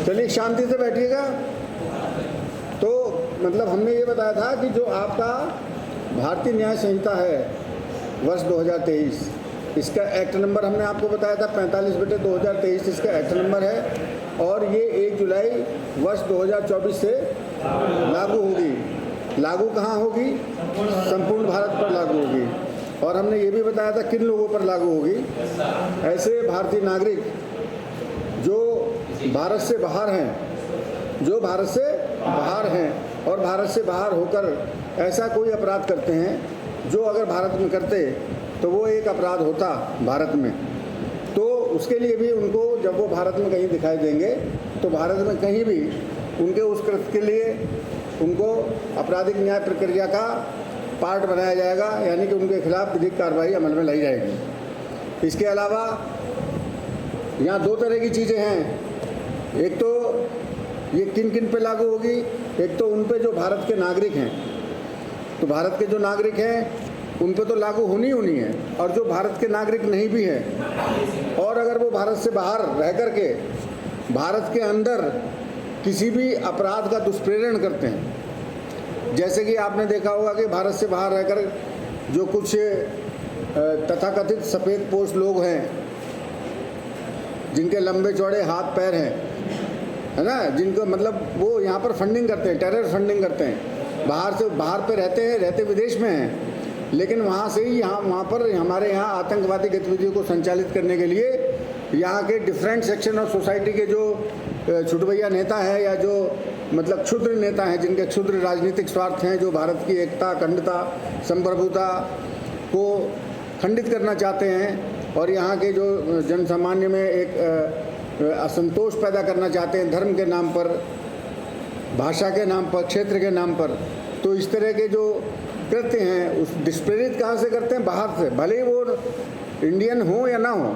चलिए शांति से बैठिएगा। तो मतलब हमने ये बताया था कि जो आपका भारतीय न्याय संहिता है वर्ष 2023, इसका एक्ट नंबर हमने आपको बताया था 45/2023 इसका एक्ट नंबर है, और ये 1 जुलाई वर्ष 2024 से लागू होगी। लागू कहाँ होगी? संपूर्ण भारत पर लागू होगी। और हमने ये भी बताया था किन लोगों पर लागू होगी। ऐसे भारतीय नागरिक जो भारत से बाहर हैं, जो भारत से बाहर हैं और भारत से बाहर होकर ऐसा कोई अपराध करते हैं जो अगर भारत में करते तो वो एक अपराध होता भारत में, तो उसके लिए भी उनको जब वो भारत में कहीं दिखाई देंगे तो भारत में कहीं भी उनके उस कृत्य के लिए उनको आपराधिक न्याय प्रक्रिया का पार्ट बनाया जाएगा, यानी कि उनके खिलाफ विधिक कार्रवाई अमल में लाई जाएगी। इसके अलावा यहाँ 2 तरह की चीज़ें हैं। एक तो ये किन किन पे लागू होगी, एक तो उन पे जो भारत के नागरिक हैं, तो भारत के जो नागरिक हैं उन पे तो लागू होनी है, और जो भारत के नागरिक नहीं भी हैं और अगर वो भारत से बाहर रह कर के भारत के अंदर किसी भी अपराध का दुष्प्रेरण करते हैं, जैसे कि आपने देखा होगा कि भारत से बाहर रहकर जो कुछ तथाकथित सफ़ेद पोश लोग हैं जिनके लंबे चौड़े हाथ पैर हैं, है ना, जिनको मतलब वो यहाँ पर फंडिंग करते हैं, टेरर फंडिंग करते हैं, बाहर पे रहते विदेश में हैं, लेकिन वहाँ से ही वहाँ पर हमारे यहाँ आतंकवादी गतिविधियों को संचालित करने के लिए यहाँ के डिफरेंट सेक्शन ऑफ सोसाइटी के जो छुटभैया नेता हैं या जो मतलब क्षुद्र नेता हैं, जिनके क्षुद्र राजनीतिक स्वार्थ हैं, जो भारत की एकता, अखंडता, संप्रभुता को खंडित करना चाहते हैं और यहाँ के जो जनसामान्य में एक असंतोष पैदा करना चाहते हैं धर्म के नाम पर, भाषा के नाम पर, क्षेत्र के नाम पर, तो इस तरह के जो कृत्य हैं उस डिस्प्रेरित कहाँ से करते हैं? बाहर से। भले ही वो इंडियन हो या ना हो,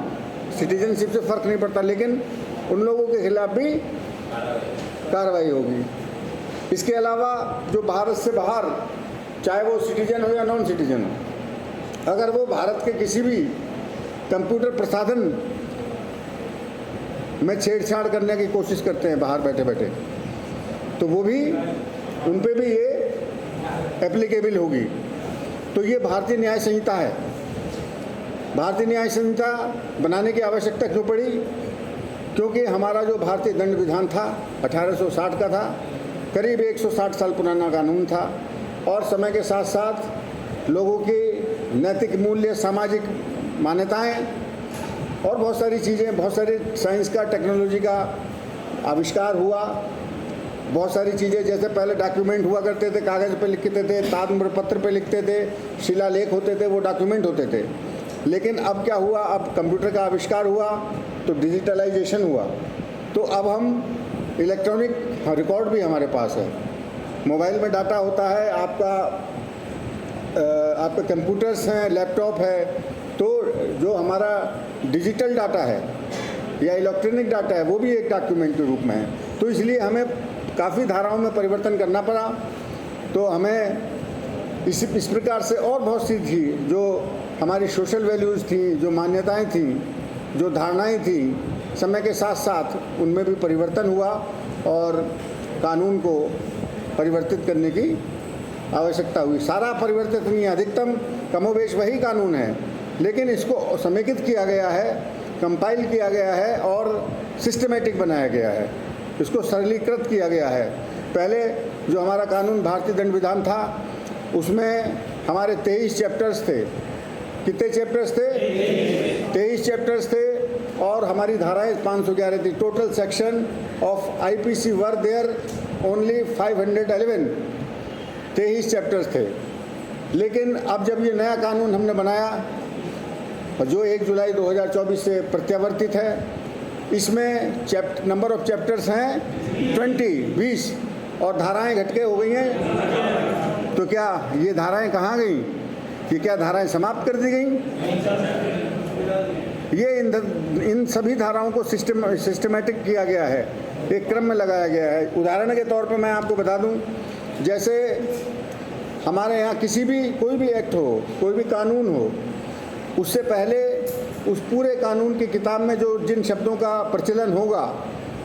सिटीजनशिप से फ़र्क नहीं पड़ता, लेकिन उन लोगों के खिलाफ भी कार्रवाई होगी। इसके अलावा जो भारत से बाहर, चाहे वो सिटीजन हो या नॉन सिटीजन हो, अगर वो भारत के किसी भी कंप्यूटर प्रसाधन में छेड़छाड़ करने की कोशिश करते हैं बाहर बैठे बैठे, तो वो भी उन पे भी ये एप्लीकेबल होगी। तो ये भारतीय न्याय संहिता है। भारतीय न्याय संहिता बनाने की आवश्यकता क्यों पड़ी? क्योंकि हमारा जो भारतीय दंड विधान था 1860 का था, करीब 160 साल पुराना कानून था, और समय के साथ साथ लोगों की नैतिक मूल्य, सामाजिक मान्यताएं और बहुत सारी चीज़ें, बहुत सारी साइंस का, टेक्नोलॉजी का आविष्कार हुआ। बहुत सारी चीज़ें, जैसे पहले डॉक्यूमेंट हुआ करते थे, कागज़ पे लिखते थे, ताम्र पत्र पे लिखते थे, शिलालेख होते थे, वो डॉक्यूमेंट होते थे। लेकिन अब क्या हुआ? अब कंप्यूटर का आविष्कार हुआ तो डिजिटलाइजेशन हुआ, तो अब हम इलेक्ट्रॉनिक रिकॉर्ड भी हमारे पास है, मोबाइल में डाटा होता है, आपके कंप्यूटर्स हैं, लैपटॉप है, तो जो हमारा डिजिटल डाटा है या इलेक्ट्रॉनिक डाटा है वो भी एक डॉक्यूमेंट के रूप में है। तो इसलिए हमें काफ़ी धाराओं में परिवर्तन करना पड़ा। तो हमें इस प्रकार से और बहुत सी थी जो हमारी सोशल वैल्यूज़ थी, जो मान्यताएं थी, जो धारणाएं थी, समय के साथ साथ उनमें भी परिवर्तन हुआ और कानून को परिवर्तित करने की आवश्यकता हुई। सारा परिवर्तित नहीं है, अधिकतम कमोबेश वही कानून है, लेकिन इसको समेकित किया गया है, कंपाइल किया गया है और सिस्टमेटिक बनाया गया है, इसको सरलीकृत किया गया है। पहले जो हमारा कानून भारतीय दंड विधान था उसमें हमारे 23 चैप्टर्स थे। कितने चैप्टर्स थे? 23 चैप्टर्स थे, और हमारी धाराएं 511 थी। Total section of IPC were there only 511, 23 chapters थे। लेकिन अब जब ये नया कानून हमने बनाया जो 1 जुलाई 2024 से प्रत्यावर्तित है, इसमें नंबर ऑफ चैप्टर्स हैं 20 और धाराएं घट के हो गई हैं। तो क्या ये धाराएं कहाँ गई? कि क्या धाराएं समाप्त कर दी गई? ये इन सभी धाराओं को सिस्टमेटिक किया गया है, एक क्रम में लगाया गया है। उदाहरण के तौर पर मैं आपको बता दूं, जैसे हमारे यहाँ कोई भी एक्ट हो, कोई भी कानून हो, उससे पहले उस पूरे कानून की किताब में जो जिन शब्दों का प्रचलन होगा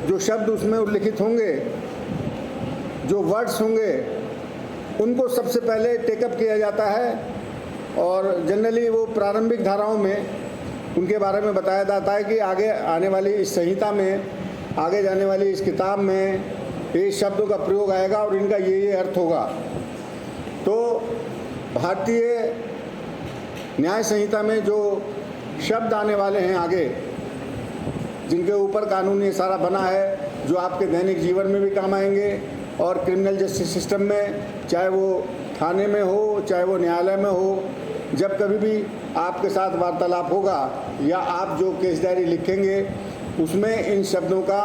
जो शब्द उसमें उल्लिखित होंगे, जो वर्ड्स होंगे, उनको सबसे पहले टेकअप किया जाता है और जनरली वो प्रारंभिक धाराओं में उनके बारे में बताया जाता है कि आगे आने वाली इस संहिता में, आगे जाने वाली इस किताब में ये शब्दों का प्रयोग आएगा और इनका ये अर्थ होगा। तो भारतीय न्याय संहिता में जो शब्द आने वाले हैं आगे, जिनके ऊपर कानून ये सारा बना है, जो आपके दैनिक जीवन में भी काम आएंगे और क्रिमिनल जस्टिस सिस्टम में, चाहे वो थाने में हो, चाहे वो न्यायालय में हो, जब कभी भी आपके साथ वार्तालाप होगा या आप जो केस डायरी लिखेंगे उसमें इन शब्दों का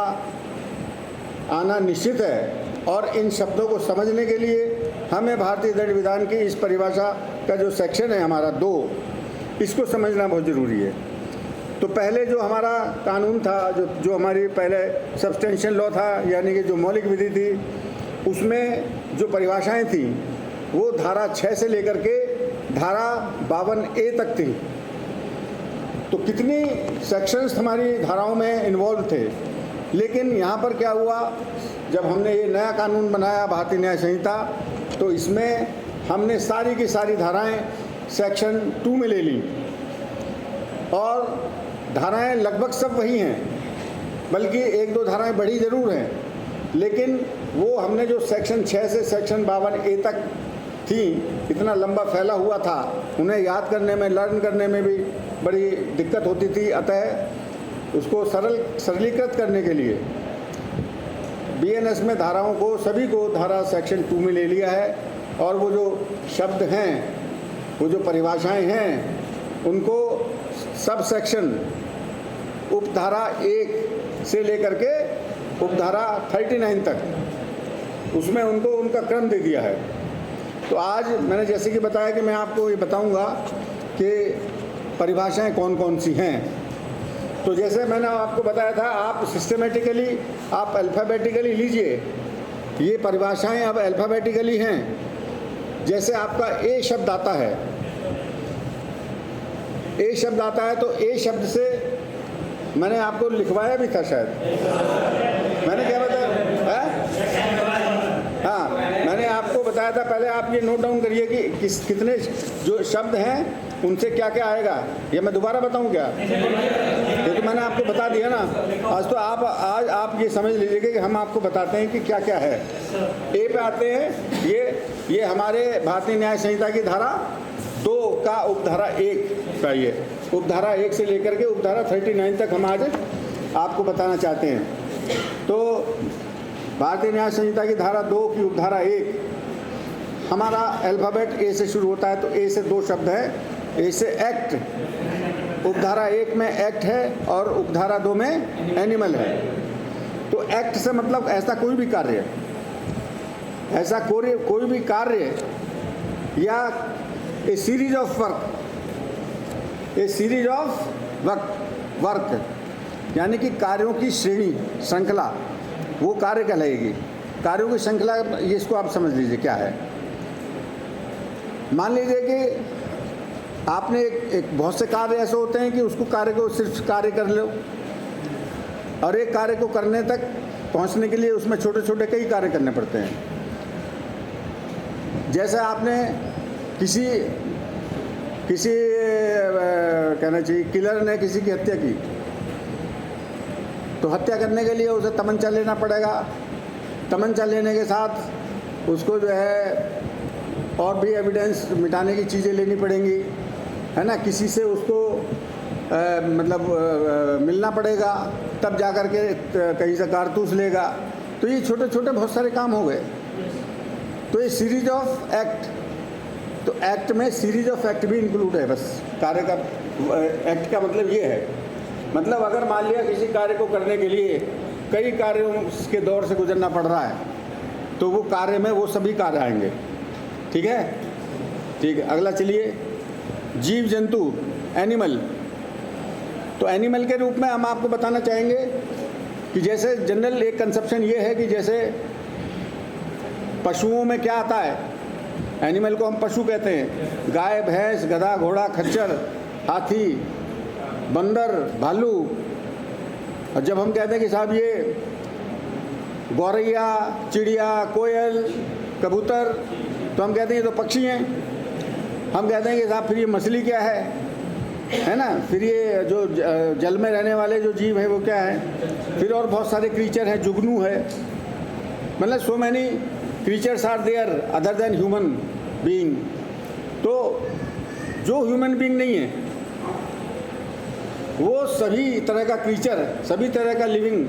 आना निश्चित है। और इन शब्दों को समझने के लिए हमें भारतीय दंड विधान की इस परिभाषा का जो सेक्शन है हमारा 2, इसको समझना बहुत ज़रूरी है। तो पहले जो हमारा कानून था, जो हमारी पहले सब्सटेंशियल लॉ था, यानी कि जो मौलिक विधि थी, उसमें जो परिभाषाएं थी वो धारा 6 से लेकर के धारा 52A तक थी। तो कितनी सेक्शंस हमारी धाराओं में इन्वॉल्व थे। लेकिन यहाँ पर क्या हुआ, जब हमने ये नया कानून बनाया भारतीय न्याय संहिता, तो इसमें हमने सारी की सारी धाराएं सेक्शन 2 में ले ली और धाराएं लगभग सब वही हैं, बल्कि 1-2 धाराएं बढ़ी ज़रूर हैं, लेकिन वो हमने जो सेक्शन 6 से सेक्शन 52A तक थी, इतना लंबा फैला हुआ था, उन्हें याद करने में, लर्न करने में भी बड़ी दिक्कत होती थी। अतः उसको सरलीकृत करने के लिए BNS में धाराओं को, सभी को धारा सेक्शन 2 में ले लिया है और वो जो शब्द हैं, वो जो परिभाषाएं हैं, उनको सब सेक्शन उपधारा 1 से लेकर के उपधारा 39 तक उसमें उनको उनका क्रम दे दिया है। तो आज मैंने जैसे कि बताया कि मैं आपको ये बताऊंगा कि परिभाषाएं कौन कौन सी हैं। तो जैसे मैंने आपको बताया था, आप सिस्टमेटिकली, आप अल्फ़ाबेटिकली लीजिए। ये परिभाषाएं अब अल्फ़ाबेटिकली हैं। जैसे आपका ए शब्द आता है, ए शब्द आता है, तो ए शब्द से मैंने आपको लिखवाया भी था शायद, मैंने क्या बताया है? हाँ, मैंने आपको बताया था। पहले आप ये नोट डाउन करिए कि कितने जो शब्द हैं उनसे क्या क्या आएगा। ये मैं दोबारा बताऊं क्या? ये तो मैंने आपको बता दिया ना। आज तो आज आप ये समझ लीजिएगा कि हम आपको बताते हैं कि क्या क्या है। ए पे आते हैं, ये हमारे भारतीय न्याय संहिता की धारा 2 का उपधारा 1 का, ये उपधारा 1 से लेकर के उपधारा 39 तक हम आज आपको बताना चाहते हैं। तो भारतीय न्याय संहिता की धारा 2 की उपधारा 1, हमारा अल्फ़ाबेट ए से शुरू होता है, तो ए से 2 शब्द हैं। ए से एक्ट, उपधारा 1 में एक्ट है और उपधारा 2 में एनिमल है। तो एक्ट से मतलब ऐसा कोई भी कार्य, ऐसा कोई भी कार्य या a series of work, a series of work यानी कि कार्यों की श्रेणी, श्रृंखला, वो कार्य कहलाएगी। कार्यों की श्रृंखला, ये इसको आप समझ लीजिए क्या है। मान लीजिए कि आपने एक बहुत से कार्य ऐसे होते हैं कि उसको कार्य को सिर्फ कार्य कर लो, और एक कार्य को करने तक पहुंचने के लिए उसमें छोटे छोटे कई कार्य करने पड़ते हैं। जैसे आपने किसी कहना चाहिए किलर ने किसी की हत्या की, तो हत्या करने के लिए उसे तमंचा लेना पड़ेगा। तमंचा लेने के साथ उसको जो है और भी एविडेंस मिटाने की चीज़ें लेनी पड़ेंगी, है ना। किसी से उसको मिलना पड़ेगा, तब जा कर के कहीं से कारतूस लेगा। तो ये छोटे छोटे बहुत सारे काम हो गए। तो ये सीरीज ऑफ एक्ट, तो एक्ट में सीरीज ऑफ एक्ट भी इंक्लूड है। बस कार्य का, एक्ट का मतलब ये है, मतलब अगर मान लिया किसी कार्य को करने के लिए कई कार्यों के दौर से गुजरना पड़ रहा है, तो वो कार्य में वो सभी कार्य आएंगे। ठीक है, ठीक है। अगला चलिए, जीव जंतु, एनिमल। तो एनिमल के रूप में हम आपको बताना चाहेंगे कि जैसे जनरल एक कंसेप्शन ये है कि जैसे पशुओं में क्या आता है, एनिमल को हम पशु कहते हैं। गाय, भैंस, गधा, घोड़ा, खच्चर, हाथी, बंदर, भालू। और जब हम कहते हैं कि साहब ये गौरैया, चिड़िया, कोयल, कबूतर, तो हम कहते हैं ये तो पक्षी हैं। हम कहते हैं कि साहब फिर ये मछली क्या है ना, फिर ये जो जल में रहने वाले जो जीव हैं वो क्या है, फिर और बहुत सारे क्रीचर हैं, जुगनू है, मतलब so many creatures are there other than human being. तो जो ह्यूमन बीइंग नहीं है वो सभी तरह का क्रीचर, सभी तरह का लिविंग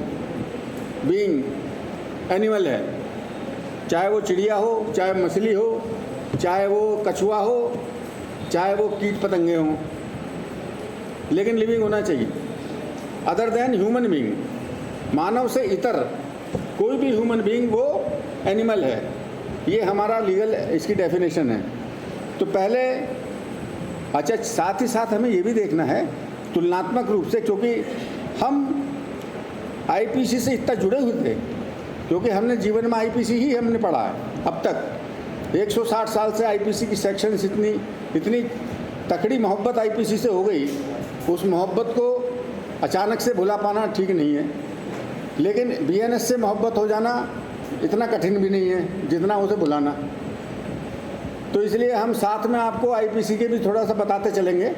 बीइंग एनिमल है, चाहे वो चिड़िया हो, चाहे मछली हो, चाहे वो कछुआ हो, चाहे वो कीट पतंगे हों, लेकिन लिविंग होना चाहिए अदर देन ह्यूमन बीइंग। मानव से इतर कोई भी ह्यूमन बीइंग वो एनिमल है, ये हमारा लीगल इसकी डेफिनेशन है। तो पहले अच्छा, साथ ही साथ हमें ये भी देखना है तुलनात्मक रूप से, क्योंकि हम आईपीसी से इतना जुड़े हुए थे, क्योंकि हमने जीवन में आईपीसी ही हमने पढ़ा है अब तक। 160 साल से आईपीसी की सेक्शंस इतनी तकड़ी मोहब्बत आईपीसी से हो गई, उस मोहब्बत को अचानक से भुला पाना ठीक नहीं है, लेकिन बीएनएस से मोहब्बत हो जाना इतना कठिन भी नहीं है जितना उसे भुलाना। तो इसलिए हम साथ में आपको आईपीसी के भी थोड़ा सा बताते चलेंगे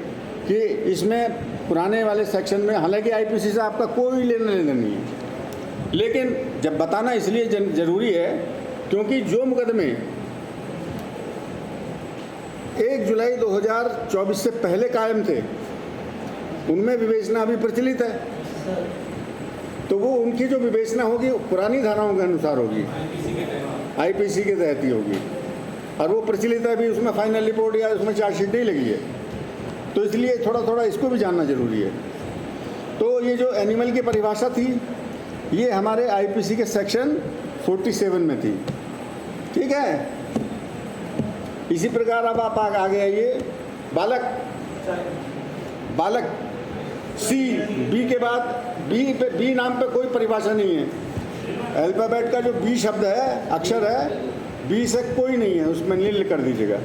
कि इसमें पुराने वाले सेक्शन में, हालांकि आईपीसी से आपका कोई लेना देना नहीं है, लेकिन जब बताना इसलिए ज़रूरी है क्योंकि जो मुकदमे 1 जुलाई 2024 से पहले कायम थे उनमें विवेचना अभी प्रचलित है, तो वो उनकी जो विवेचना होगी पुरानी धाराओं के अनुसार होगी, आईपीसी के तहत ही होगी, और वो प्रचलित है अभी, उसमें फाइनल रिपोर्ट या उसमें चार्जशीट नहीं लगी है, तो इसलिए थोड़ा थोड़ा इसको भी जानना जरूरी है। तो ये जो एनिमल की परिभाषा थी ये हमारे आईपीसी के सेक्शन 47 में थी, ठीक है। इसी प्रकार अब आप आगे आइए, बालक सी, बी के बाद बी नाम पे कोई परिभाषा नहीं है। अल्फ़ाबेट का जो बी शब्द है, अक्षर है, बी से कोई नहीं है, उसमें नील कर दीजिएगा।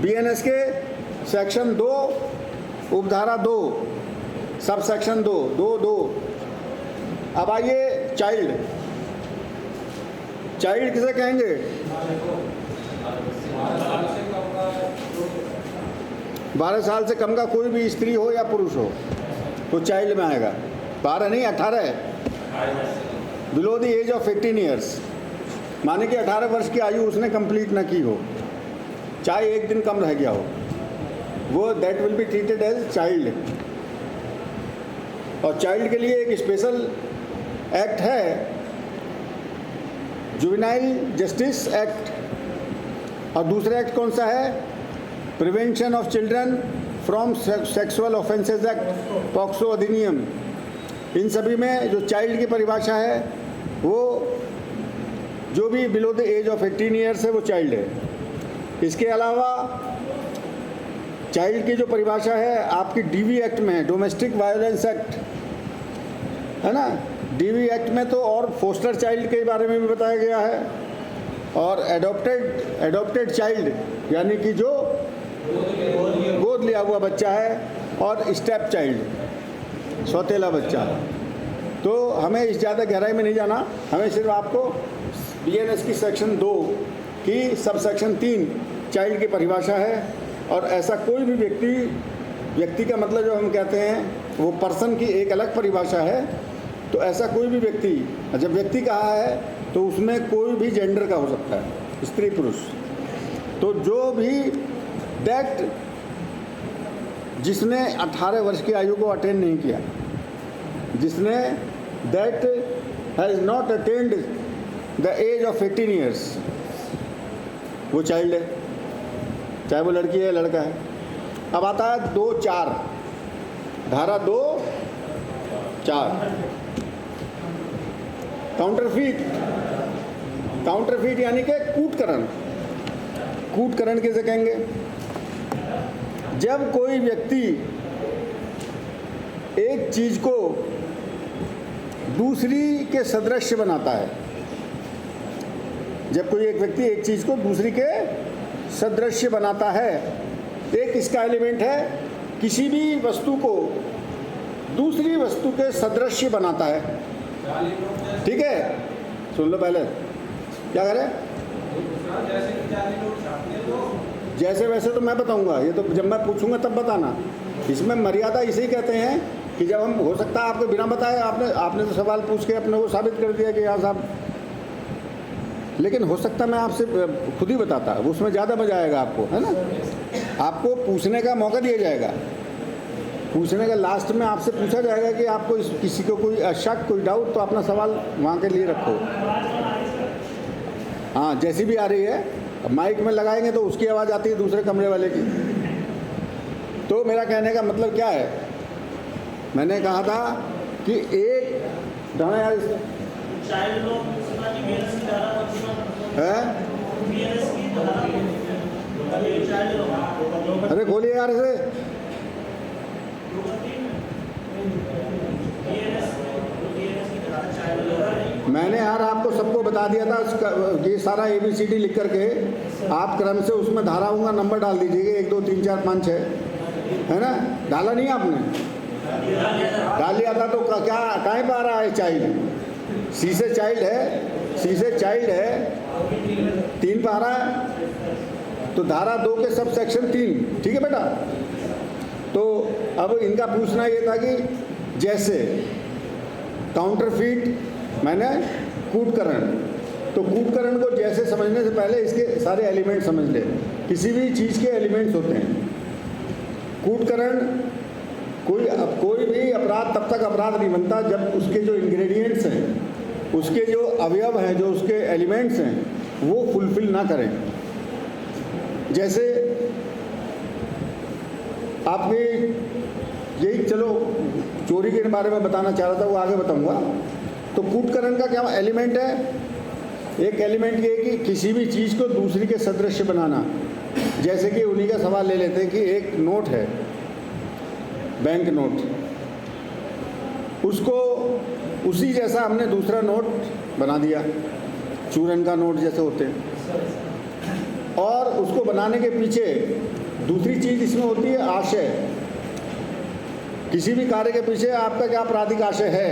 बीएनएस के सेक्शन 2 उपधारा 2 सब सेक्शन 2। अब आइए चाइल्ड किसे कहेंगे? 12 साल से कम का कोई भी स्त्री हो या पुरुष हो तो चाइल्ड में आएगा। 12 नहीं 18 है, below the age of 18 years, माने कि 18 वर्ष की आयु उसने कंप्लीट ना की हो, चाहे एक दिन कम रह गया हो, वो that will be treated as child. और चाइल्ड के लिए एक स्पेशल एक्ट है, जुवेनाइल जस्टिस एक्ट, और दूसरा एक्ट कौन सा है? Prevention of children from sexual offences act, POCSO अधिनियम। इन सभी में जो चाइल्ड की परिभाषा है वो जो भी below the age of 18 years है वो चाइल्ड है। इसके अलावा चाइल्ड की जो परिभाषा है आपकी डीवी एक्ट में है, डोमेस्टिक वायलेंस एक्ट, है ना। डीवी एक्ट में तो और फोस्टर चाइल्ड के बारे में भी बताया गया है, और एडॉप्टेड चाइल्ड यानी कि जो गोद लिया हुआ बच्चा है, और स्टेप चाइल्ड सौतेला बच्चा। तो हमें इस ज़्यादा गहराई में नहीं जाना, हमें सिर्फ आपको बीएनएस की सेक्शन 2 की सब सेक्शन 3 चाइल्ड की परिभाषा है। और ऐसा कोई भी व्यक्ति का मतलब जो हम कहते हैं वो पर्सन की एक अलग परिभाषा है, तो ऐसा कोई भी व्यक्ति, जब व्यक्ति कहा है तो उसमें कोई भी जेंडर का हो सकता है, स्त्री पुरुष। तो जो भी दैट जिसने 18 वर्ष की आयु को अटेन नहीं किया, जिसने that has not attained the age of 18 years, वो चाइल्ड है, चाहे वो लड़की है लड़का है। अब आता है 2(4), धारा 2(4), काउंटरफीट यानी कि कूटकरण किसे कहेंगे? जब कोई व्यक्ति एक चीज को दूसरी के सदृश बनाता है, जब कोई एक व्यक्ति एक चीज को दूसरी के सदृश बनाता है, एक इसका एलिमेंट है किसी भी वस्तु को दूसरी वस्तु के सदृश्य बनाता है। ठीक है, सुन लो पहले क्या करें। जैसे वैसे तो मैं बताऊंगा, ये तो जब मैं पूछूंगा तब बताना। इसमें मर्यादा इसे ही कहते हैं कि जब हम, हो सकता है आपको बिना बताए, आपने तो सवाल पूछ के अपने को साबित कर दिया कि यहाँ साहब, लेकिन हो सकता है मैं आपसे खुद ही बताता, उसमें ज़्यादा मजा आएगा आपको, है ना। आपको पूछने का मौका दिया जाएगा, पूछने का लास्ट में आपसे पूछा जाएगा कि आपको किसी को कोई शक, कोई डाउट, तो अपना सवाल वहाँ के लिए रखो। हाँ, जैसी भी आ रही है, माइक में लगाएंगे तो उसकी आवाज़ आती है दूसरे कमरे वाले की। तो मेरा कहने का मतलब क्या है, मैंने कहा था कि एक दाना यार है, अरे खोलिए यार इसे। मैंने यार आपको सबको बता दिया था, ये सारा ABCD लिख करके आप क्रम से उसमें धारा होगा, नंबर डाल दीजिएगा 1 2 3 4 5 6, है ना। डाला नहीं आपने? डाल लिया था तो क्या कहाँ पे आ रहा है चाइल्ड? सी से चाइल्ड है, सी से चाइल्ड है, 3 पे आ रहा है, तो धारा 2 के सब सेक्शन 3। ठीक है बेटा। तो अब इनका पूछना ये था कि जैसे काउंटरफीट मैंने कूटकरण, तो कूटकरण को जैसे समझने से पहले इसके सारे एलिमेंट समझ ले। किसी भी चीज़ के एलिमेंट्स होते हैं। कूटकरण, कोई भी अपराध तब तक अपराध नहीं बनता जब उसके जो इंग्रेडिएंट्स हैं, उसके जो अवयव हैं, जो उसके एलिमेंट्स हैं, वो फुलफिल ना करें। जैसे आपके यही, चलो चोरी के बारे में बताना चाह रहा था, वो आगे बताऊंगा। तो कूटकरण का क्या एलिमेंट है? एक एलिमेंट ये है कि किसी भी चीज़ को दूसरी के सदृश्य बनाना। जैसे कि उन्हीं का सवाल ले लेते हैं कि एक नोट है, बैंक नोट, उसको उसी जैसा हमने दूसरा नोट बना दिया, चूरन का नोट जैसे होते हैं। और उसको बनाने के पीछे दूसरी चीज़ इसमें होती है आशय। किसी भी कार्य के पीछे आपका क्या आपराधिक आशय है,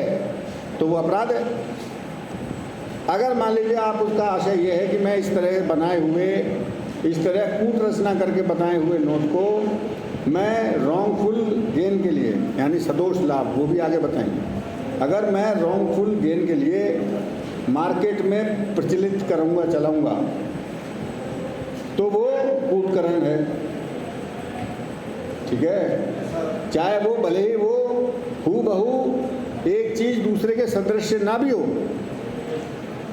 तो वो अपराध है। अगर मान लीजिए आप, उसका आशय ये है कि मैं इस तरह बनाए हुए, इस तरह कूट रचना करके बनाए हुए नोट को मैं रॉन्गफुल गेन के लिए, यानी सदोष लाभ, वो भी आगे बताएंगे। अगर मैं रॉन्गफुल गेन के लिए मार्केट में प्रचलित करूँगा, चलाऊँगा, तो वो कूटकरण है। ठीक है, चाहे वो भले ही वो हूबहू एक चीज़ दूसरे के सदृश्य ना भी हो,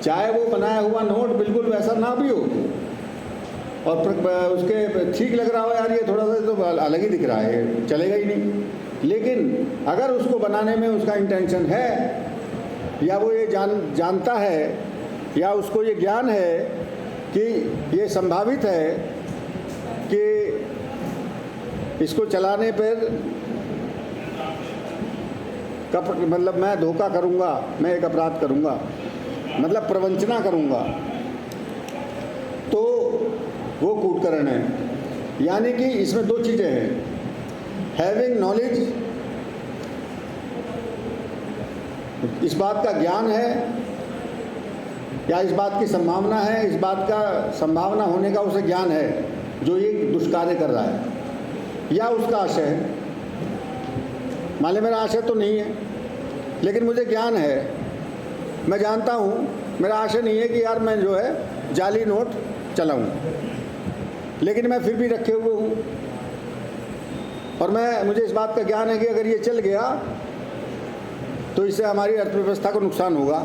चाहे वो बनाया हुआ नोट बिल्कुल वैसा ना भी हो, और उसके ठीक लग रहा हो यार, ये थोड़ा सा तो अलग ही दिख रहा है, चलेगा ही नहीं। लेकिन अगर उसको बनाने में उसका इंटेंशन है, या वो ये जानता है, या उसको ये ज्ञान है कि ये संभावित है कि इसको चलाने पर मतलब मैं धोखा करूँगा, मैं एक अपराध करूँगा, मतलब प्रवंचना करूँगा, तो वो कूटकरण है। यानी कि इसमें 2 चीज़ें हैं, हैविंग नॉलेज, इस बात का ज्ञान है, या इस बात की संभावना है, इस बात का संभावना होने का उसे ज्ञान है जो ये दुष्कार्य कर रहा है, या उसका आशय है। मान ले मेरा आशय तो नहीं है, लेकिन मुझे ज्ञान है, मैं जानता हूँ, मेरा आशय नहीं है कि यार मैं जो है जाली नोट चलाऊँ, लेकिन मैं फिर भी रखे हुए हूँ, और मुझे इस बात का ज्ञान है कि अगर ये चल गया तो इससे हमारी अर्थव्यवस्था को नुकसान होगा।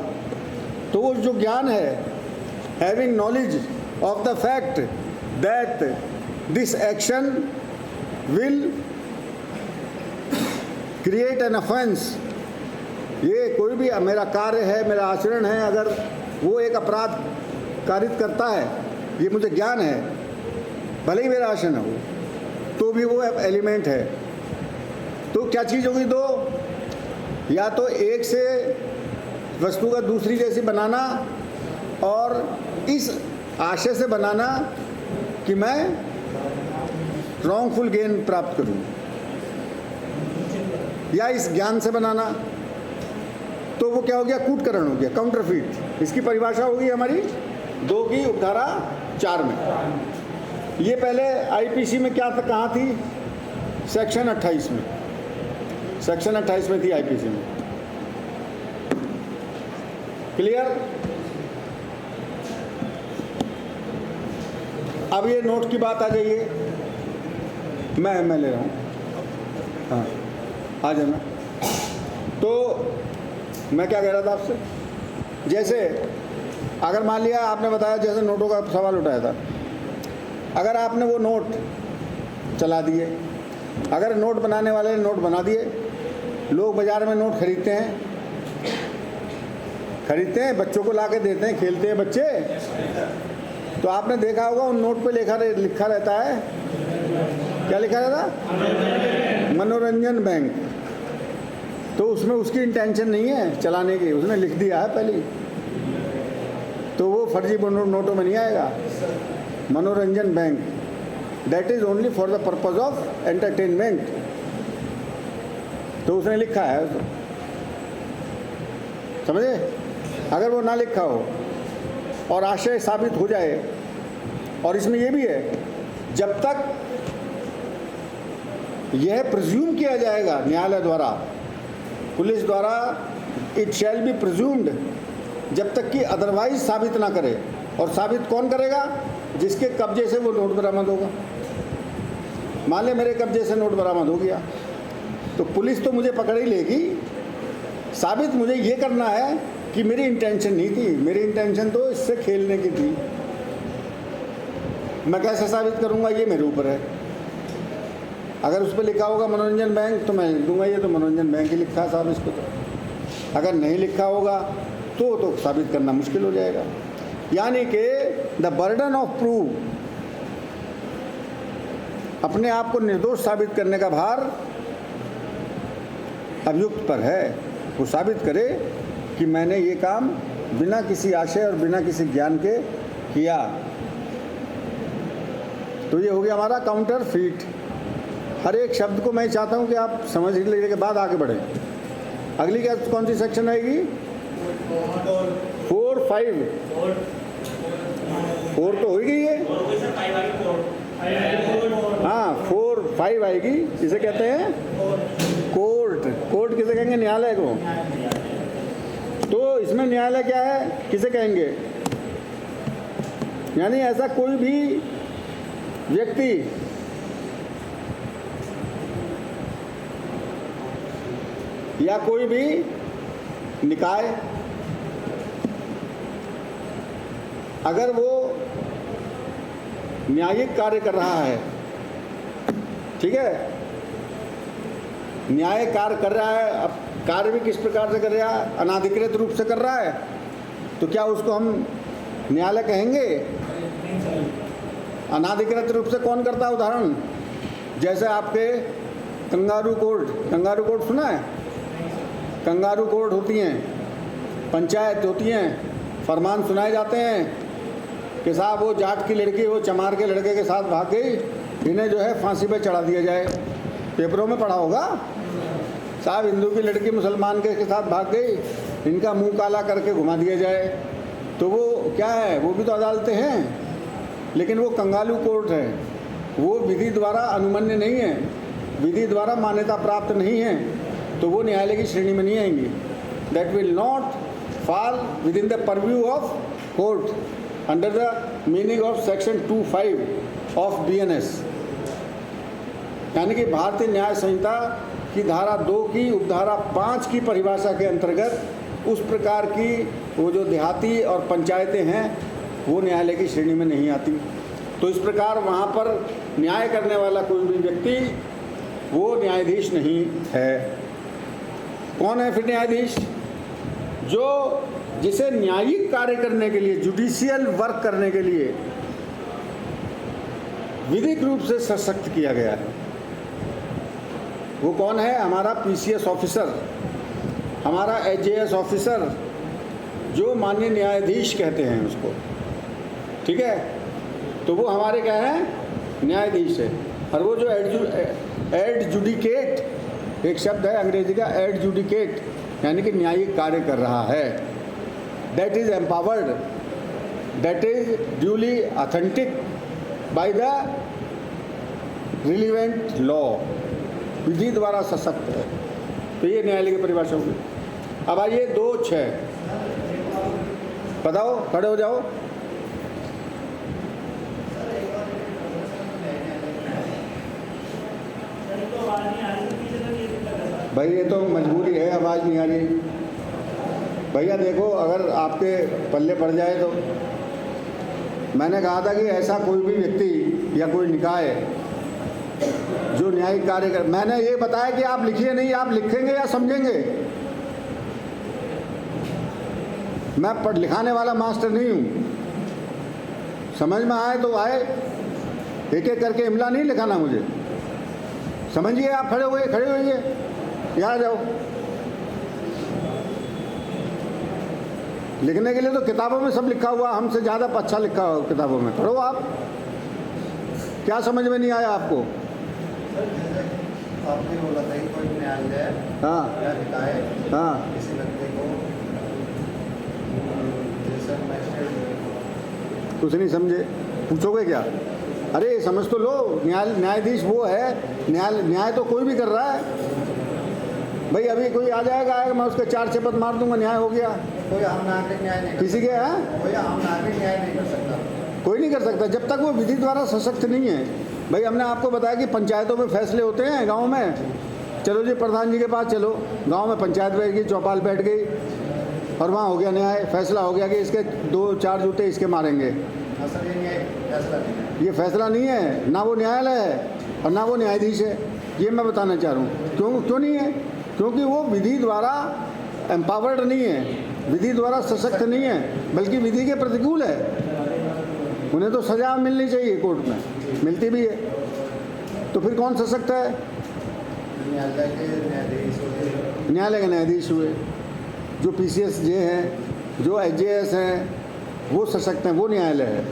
तो वो जो ज्ञान है, having knowledge of the fact that this action will create an offence, ये कोई भी मेरा कार्य है, मेरा आचरण है, अगर वो एक अपराध कारित करता है, ये मुझे ज्ञान है, भले ही मेरा आचरण हो, तो भी वो एलिमेंट है। तो क्या चीज़ होगी? 2, या तो एक से वस्तु का दूसरी जैसी बनाना, और इस आशय से बनाना कि मैं रॉन्गफुल गेन प्राप्त करूं। या इस ज्ञान से बनाना, तो वो क्या हो गया, कूटकरण हो गया, काउंटरफीट। इसकी परिभाषा होगी हमारी 2 की उपधारा 4 में। ये पहले आईपीसी में क्या था, कहाँ थी, सेक्शन 28 में, सेक्शन 28 में थी आईपीसी में। क्लियर? अब ये नोट की बात आ जाइए, मैं ले रहा हूँ, हाँ आ जाना। तो मैं क्या कह रहा था आपसे, जैसे अगर मान लिया आपने बताया, जैसे नोटों का सवाल उठाया था, अगर आपने वो नोट चला दिए, अगर नोट बनाने वाले ने नोट बना दिए, लोग बाज़ार में नोट खरीदते हैं, बच्चों को ला के देते हैं, खेलते हैं बच्चे, तो आपने देखा होगा उन नोट पे लिखा रहता है, क्या लिखा रहता, मनोरंजन बैंक। तो उसमें उसकी इंटेंशन नहीं है चलाने की, उसने लिख दिया है पहले, तो वो फर्जी नोटों में नहीं आएगा। मनोरंजन bank, that is only for the purpose of entertainment, तो उसने लिखा है, समझे? अगर वो ना लिखा हो और आशय साबित हो जाए, और इसमें ये भी है, जब तक यह प्रिज्यूम किया जाएगा न्यायालय द्वारा, पुलिस द्वारा, इट शैल बी प्रिज्यूम्ड, जब तक कि अदरवाइज साबित ना करे। और साबित कौन करेगा, जिसके कब्जे से वो नोट बरामद होगा। मान ले मेरे कब्जे से नोट बरामद हो गया, तो पुलिस तो मुझे पकड़ ही लेगी, साबित मुझे ये करना है कि मेरी इंटेंशन नहीं थी, मेरी इंटेंशन तो इससे खेलने की थी। मैं कैसे साबित करूंगा, ये मेरे ऊपर है। अगर उस पर लिखा होगा मनोरंजन बैंक, तो मैं दूंगा ये तो मनोरंजन बैंक ही लिखा है साहब इसको। तो अगर नहीं लिखा होगा तो साबित करना मुश्किल हो जाएगा। यानी कि द बर्डन ऑफ प्रूफ, अपने आप को निर्दोष साबित करने का भार अभियुक्त पर है। वो साबित करे कि मैंने ये काम बिना किसी आशय और बिना किसी ज्ञान के किया। तो ये हो गया हमारा काउंटर फीट। हर एक शब्द को मैं चाहता हूँ कि आप समझ लेने के बाद आगे बढ़ें। अगली क्या कौन सी सेक्शन आएगी? 4, 5। 4 तो हो गई है, हाँ 4, 5 आएगी। इसे कहते हैं कोर्ट। कोर्ट किसे कहेंगे? न्यायालय को। तो इसमें न्यायालय क्या है, किसे कहेंगे? यानी ऐसा कोई भी व्यक्ति या कोई भी निकाय अगर वो न्यायिक कार्य कर रहा है, ठीक है, न्याय कार्य कर रहा है, अब कार्य भी किस प्रकार से कर रहा है? अनाधिकृत रूप से कर रहा है, तो क्या उसको हम न्यायालय कहेंगे? अनाधिकृत रूप से कौन करता है? उदाहरण जैसे आपके कंगारू कोर्ट, कंगारू कोर्ट सुना है? कंगारू कोर्ट होती हैं, पंचायत होती हैं, फरमान सुनाए जाते हैं कि साहब वो जाट की लड़की वो चमार के लड़के के साथ भाग गई, इन्हें जो है फांसी पे चढ़ा दिया जाए। पेपरों में पढ़ा होगा, साहब हिंदू की लड़की मुसलमान के साथ भाग गई, इनका मुंह काला करके घुमा दिया जाए। तो वो क्या है? वो भी तो अदालतें हैं, लेकिन वो कंगारू कोर्ट है, वो विधि द्वारा अनुमन्य नहीं है, विधि द्वारा मान्यता प्राप्त नहीं है, तो वो न्यायालय की श्रेणी में नहीं आएंगी। That will not fall with in the purview of court under the meaning of section 25 of BNS। यानी कि भारतीय न्याय संहिता की धारा 2 की उपधारा 5 की परिभाषा के अंतर्गत उस प्रकार की वो जो देहाती और पंचायतें हैं वो न्यायालय की श्रेणी में नहीं आती। तो इस प्रकार वहाँ पर न्याय करने वाला कोई भी व्यक्ति वो न्यायाधीश नहीं है। कौन है फिर न्यायाधीश? जो जिसे न्यायिक कार्य करने के लिए, जुडिशियल वर्क करने के लिए विधिक रूप से सशक्त किया गया है। वो कौन है? हमारा PCS ऑफिसर, हमारा AJS ऑफिसर, जो माननीय न्यायाधीश कहते हैं उसको, ठीक है। तो वो हमारे क्या है? न्यायाधीश है। और वो जो एडजुडिकेट एक शब्द है अंग्रेजी का एडजुडिकेट, यानी कि न्यायिक कार्य कर रहा है। That is empowered, that is duly authentic by the relevant law, विधि द्वारा सशक्त है। तो ये न्यायालय की परिभाषा होगी। अब आइए 2(6), बताओ, खड़े हो जाओ। भाई ये तो मजबूरी है, आवाज़ नहीं आ रही। भैया देखो, अगर आपके पल्ले पड़ जाए तो मैंने कहा था कि ऐसा कोई भी व्यक्ति या कोई निकाय जो न्यायिक कार्य कर, मैंने ये बताया कि आप लिखिए नहीं, आप लिखेंगे या समझेंगे। मैं पढ़ लिखाने वाला मास्टर नहीं हूँ, समझ में आए तो आए, एक एक करके इमला नहीं लिखाना मुझे। समझिए, आप खड़े होइए, यहाँ जाओ। लिखने के लिए तो किताबों में सब लिखा हुआ, हमसे ज़्यादा अच्छा लिखा हुआ किताबों में। पढ़ो आप। क्या समझ में नहीं आया आपको? आपने बोला था कि कोई न्यायालय या निकाय किसी व्यक्ति को कुछ नहीं समझे, पूछोगे क्या? अरे समझ तो लो, न्यायाधीश वो है, न्याय तो कोई भी कर रहा है। भाई अभी कोई आ जाएगा, मैं उसके 4 चपत मार दूंगा, न्याय हो गया। कोई आम नागरिक न्याय नहीं किसी के है, कोई आम नागरिक न्याय नहीं कर सकता, कोई नहीं कर सकता जब तक वो विधि द्वारा सशक्त नहीं है। भाई हमने आपको बताया कि पंचायतों में फैसले होते हैं गांव में। चलो जी प्रधान जी के पास चलो, गांव में पंचायत बैठ गई, चौपाल बैठ गई और वहाँ हो गया न्याय, फैसला हो गया कि इसके 2-4 जूते इसके मारेंगे। ये फैसला नहीं है, ना वो न्यायालय है और ना वो न्यायाधीश है। ये मैं बताना चाह रहा हूँ। क्यों नहीं है? क्योंकि वो विधि द्वारा एम्पावर्ड नहीं है, विधि द्वारा सशक्त नहीं है, बल्कि विधि के प्रतिकूल है। उन्हें तो सजा मिलनी चाहिए, कोर्ट में मिलती भी है। तो फिर कौन सशक्त है? न्यायालय के न्यायाधीश हुए, जो PCS जे हैं, जो HJS हैं, वो सशक्त हैं, वो न्यायालय है।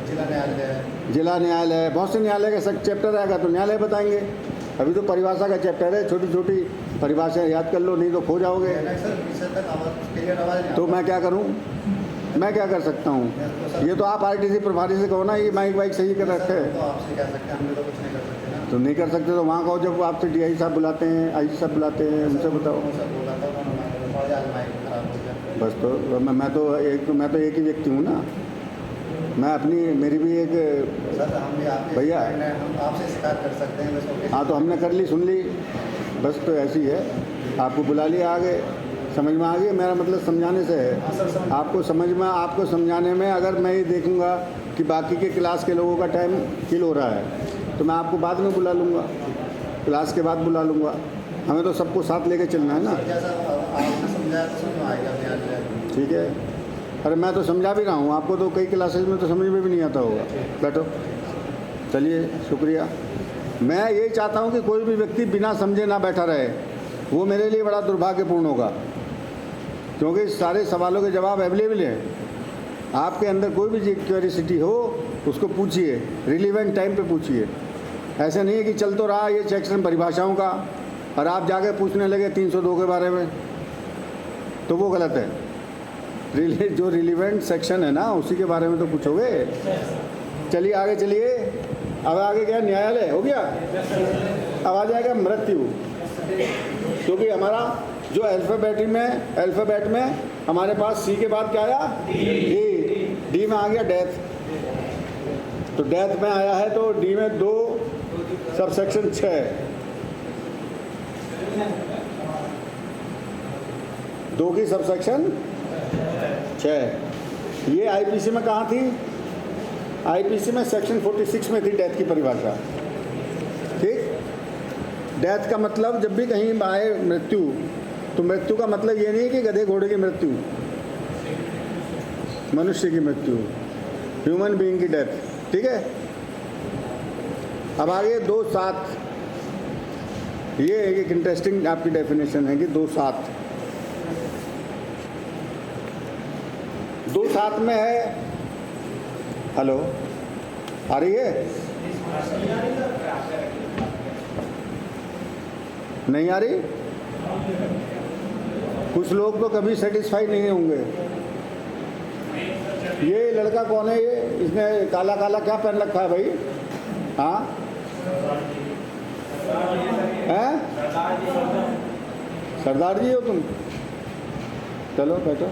जिला न्यायालय है, बहुत से न्यायालय का चैप्टर आएगा तो न्यायालय बताएंगे। अभी तो परिभाषा का चैप्टर है, छोटी छोटी परिभाषाएं याद कर लो, नहीं तो खो जाओगे। तो मैं क्या करूं? मैं क्या कर सकता हूं? ये तो आप RTC प्रभारी से कहो ना, ये माइक वाइक सही कर रखे है। तो नहीं कर सकते तो वहाँ कहो, जब आपसे DI साहब बुलाते हैं, IG साहब बुलाते हैं, उनसे बताओ। बस तो मैं तो एक ही व्यक्ति हूँ ना, मैं अपनी, मेरी भी एक भैया आपसे शिकायत कर सकते हैं। हाँ तो हमने कर ली, सुन ली, बस तो ऐसी है। आपको बुला लिया, आगे समझ में आ गई। मेरा मतलब समझाने से है, आपको समझाने में अगर मैं ये देखूंगा कि बाकी के क्लास के लोगों का टाइम किल हो रहा है तो मैं आपको बाद में बुला लूँगा, क्लास के बाद बुला लूँगा। हमें तो सबको साथ लेके चलना है ना। ठीक है, अरे मैं तो समझा भी रहा हूँ आपको, तो कई क्लासेज में तो समझ में भी नहीं आता होगा। बैठो, चलिए, शुक्रिया। मैं यही चाहता हूँ कि कोई भी व्यक्ति बिना समझे ना बैठा रहे, वो मेरे लिए बड़ा दुर्भाग्यपूर्ण होगा, क्योंकि सारे सवालों के जवाब अवेलेबल हैं। आपके अंदर कोई भी क्यूरियोसिटी हो उसको पूछिए, रिलीवेंट टाइम पे पूछिए। ऐसा नहीं है कि चल तो रहा ये सेक्शन परिभाषाओं का और आप जाके पूछने लगे 302 के बारे में, तो वो गलत है। जो रिलीवेंट सेक्शन है ना, उसी के बारे में तो पूछोगे। चलिए आगे चलिए। अब आगे क्या, न्यायालय हो गया। अब आ जाएगा मृत्यु, क्योंकि हमारा जो अल्फ़ाबेट में हमारे पास C के बाद क्या आया? D में आ गया डेथ। तो डेथ में आया है, तो D में 2 सबसेक्शन 6, 2 की सबसेक्शन 6। ये IPC में कहाँ थी? IPC में सेक्शन 46 में थी डेथ की परिभाषा। ठीक, डेथ का मतलब जब भी कहीं आए मृत्यु, तो मृत्यु का मतलब ये नहीं कि गधे घोड़े की मृत्यु, मनुष्य की मृत्यु, ह्यूमन बीइंग की डेथ। ठीक है, अब आगे 2(7), ये एक इंटरेस्टिंग आपकी डेफिनेशन है कि 2(7). 2(7) में है, हेलो आ रही है? नहीं आ रही? कुछ लोग तो कभी सेटिस्फाई नहीं होंगे। ये लड़का कौन है? ये इसने काला काला क्या पहन रखा है भाई? हाँ हैं? सरदार जी हो तुम? चलो बैठो।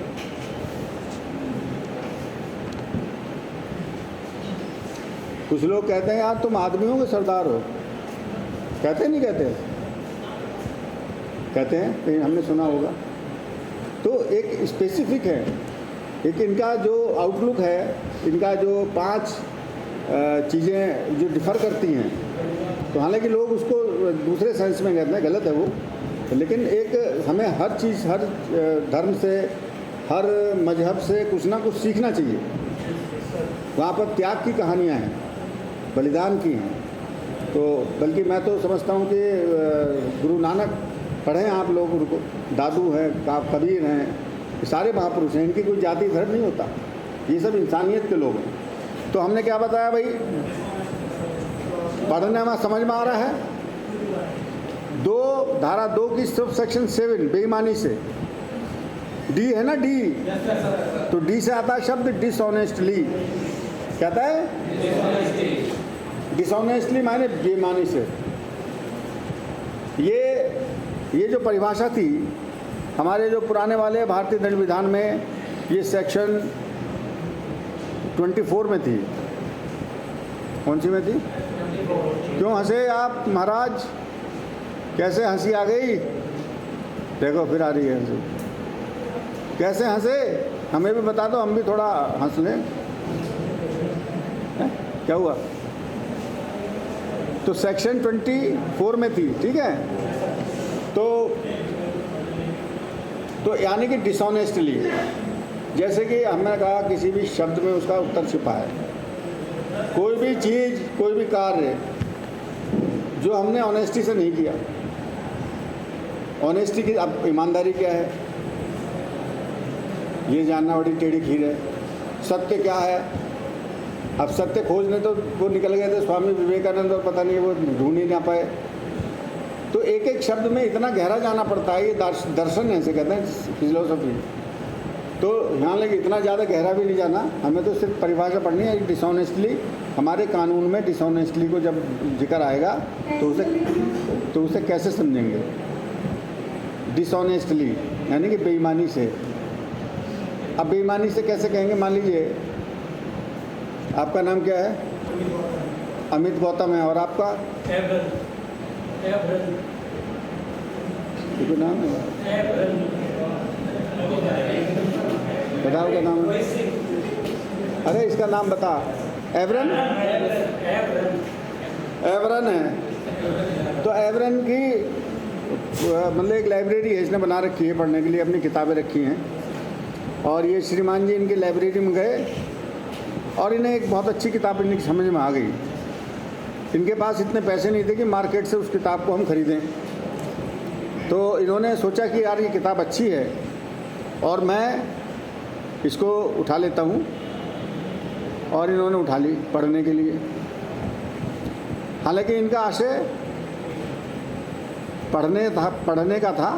कुछ लोग कहते हैं यार तुम आदमी हो कि सरदार हो? कहते नहीं कहते? कहते हैं, कहीं हमने सुना होगा। तो एक स्पेसिफिक है, एक इनका जो आउटलुक है, इनका जो 5 चीज़ें जो डिफ़र करती हैं। तो हालांकि लोग उसको दूसरे सेंस में कहते हैं, गलत है वो, लेकिन एक हमें हर चीज़, हर धर्म से, हर मजहब से कुछ ना कुछ सीखना चाहिए। वहाँ पर त्याग की कहानियाँ हैं, बलिदान की हैं। तो बल्कि मैं तो समझता हूँ कि गुरु नानक पढ़ें आप लोग, उनको दादू हैं, कबीर हैं, ये सारे महापुरुष हैं। इनकी कोई जाति धर्म नहीं होता, ये सब इंसानियत के लोग हैं। तो हमने क्या बताया भाई? पढ़ने में समझ में आ रहा है? धारा 2 की सब सेक्शन 7 बेईमानी से, डी है ना, डी, तो डी से आता है शब्द डिसऑनेस्टली। कहता है डिसऑनेस्टली माने बेईमानी से। ये जो परिभाषा थी हमारे जो पुराने वाले भारतीय दंड विधान में, ये सेक्शन 24 में थी। कौन सी में थी? क्यों हंसे आप महाराज? कैसे हंसी आ गई? देखो फिर आ रही है हंसी। कैसे हंसे? हमें भी बता दो, हम भी थोड़ा हंस लें। क्या हुआ? तो सेक्शन 24 में थी, ठीक है। तो यानी कि डिसऑनेस्टली, जैसे कि हमने कहा किसी भी शब्द में उसका उत्तर छिपा है। कोई भी चीज़, कोई भी कार्य जो हमने ऑनेस्टी से नहीं किया। ऑनेस्टी की अब ईमानदारी क्या है, ये जानना बड़ी टेढ़ी खीर है। सत्य क्या है? अब सत्य खोजने तो वो निकल गए थे स्वामी विवेकानंद, और पता नहीं वो ढूंढ ही ना पाए। तो एक एक शब्द में इतना गहरा जाना पड़ता है। ये दर्शन है, इसे कहते हैं फिलोसफी। तो यहाँ लगे इतना ज़्यादा गहरा भी नहीं जाना, हमें तो सिर्फ परिभाषा पढ़नी है। डिसऑनेस्टली, हमारे कानून में डिसऑनेस्टली को जब जिक्र आएगा तो उसे कैसे समझेंगे? डिसऑनेस्टली यानी कि बेईमानी से। अब बेईमानी से कैसे कहेंगे? मान लीजिए आपका नाम क्या है? अमित गौतम है, और आपका? तो नाम है, बताओ क्या नाम है? अरे इसका नाम बता। एवरन? एवरन है। तो एवरन की मतलब एक लाइब्रेरी है, इसने बना रखी है पढ़ने के लिए, अपनी किताबें रखी हैं। और ये श्रीमान जी इनकी लाइब्रेरी में गए और इन्हें एक बहुत अच्छी किताब इनकी समझ में आ गई। इनके पास इतने पैसे नहीं थे कि मार्केट से उस किताब को हम ख़रीदें। तो इन्होंने सोचा कि यार ये किताब अच्छी है और मैं इसको उठा लेता हूँ, और इन्होंने उठा ली पढ़ने के लिए। हालांकि इनका आशय पढ़ने का था,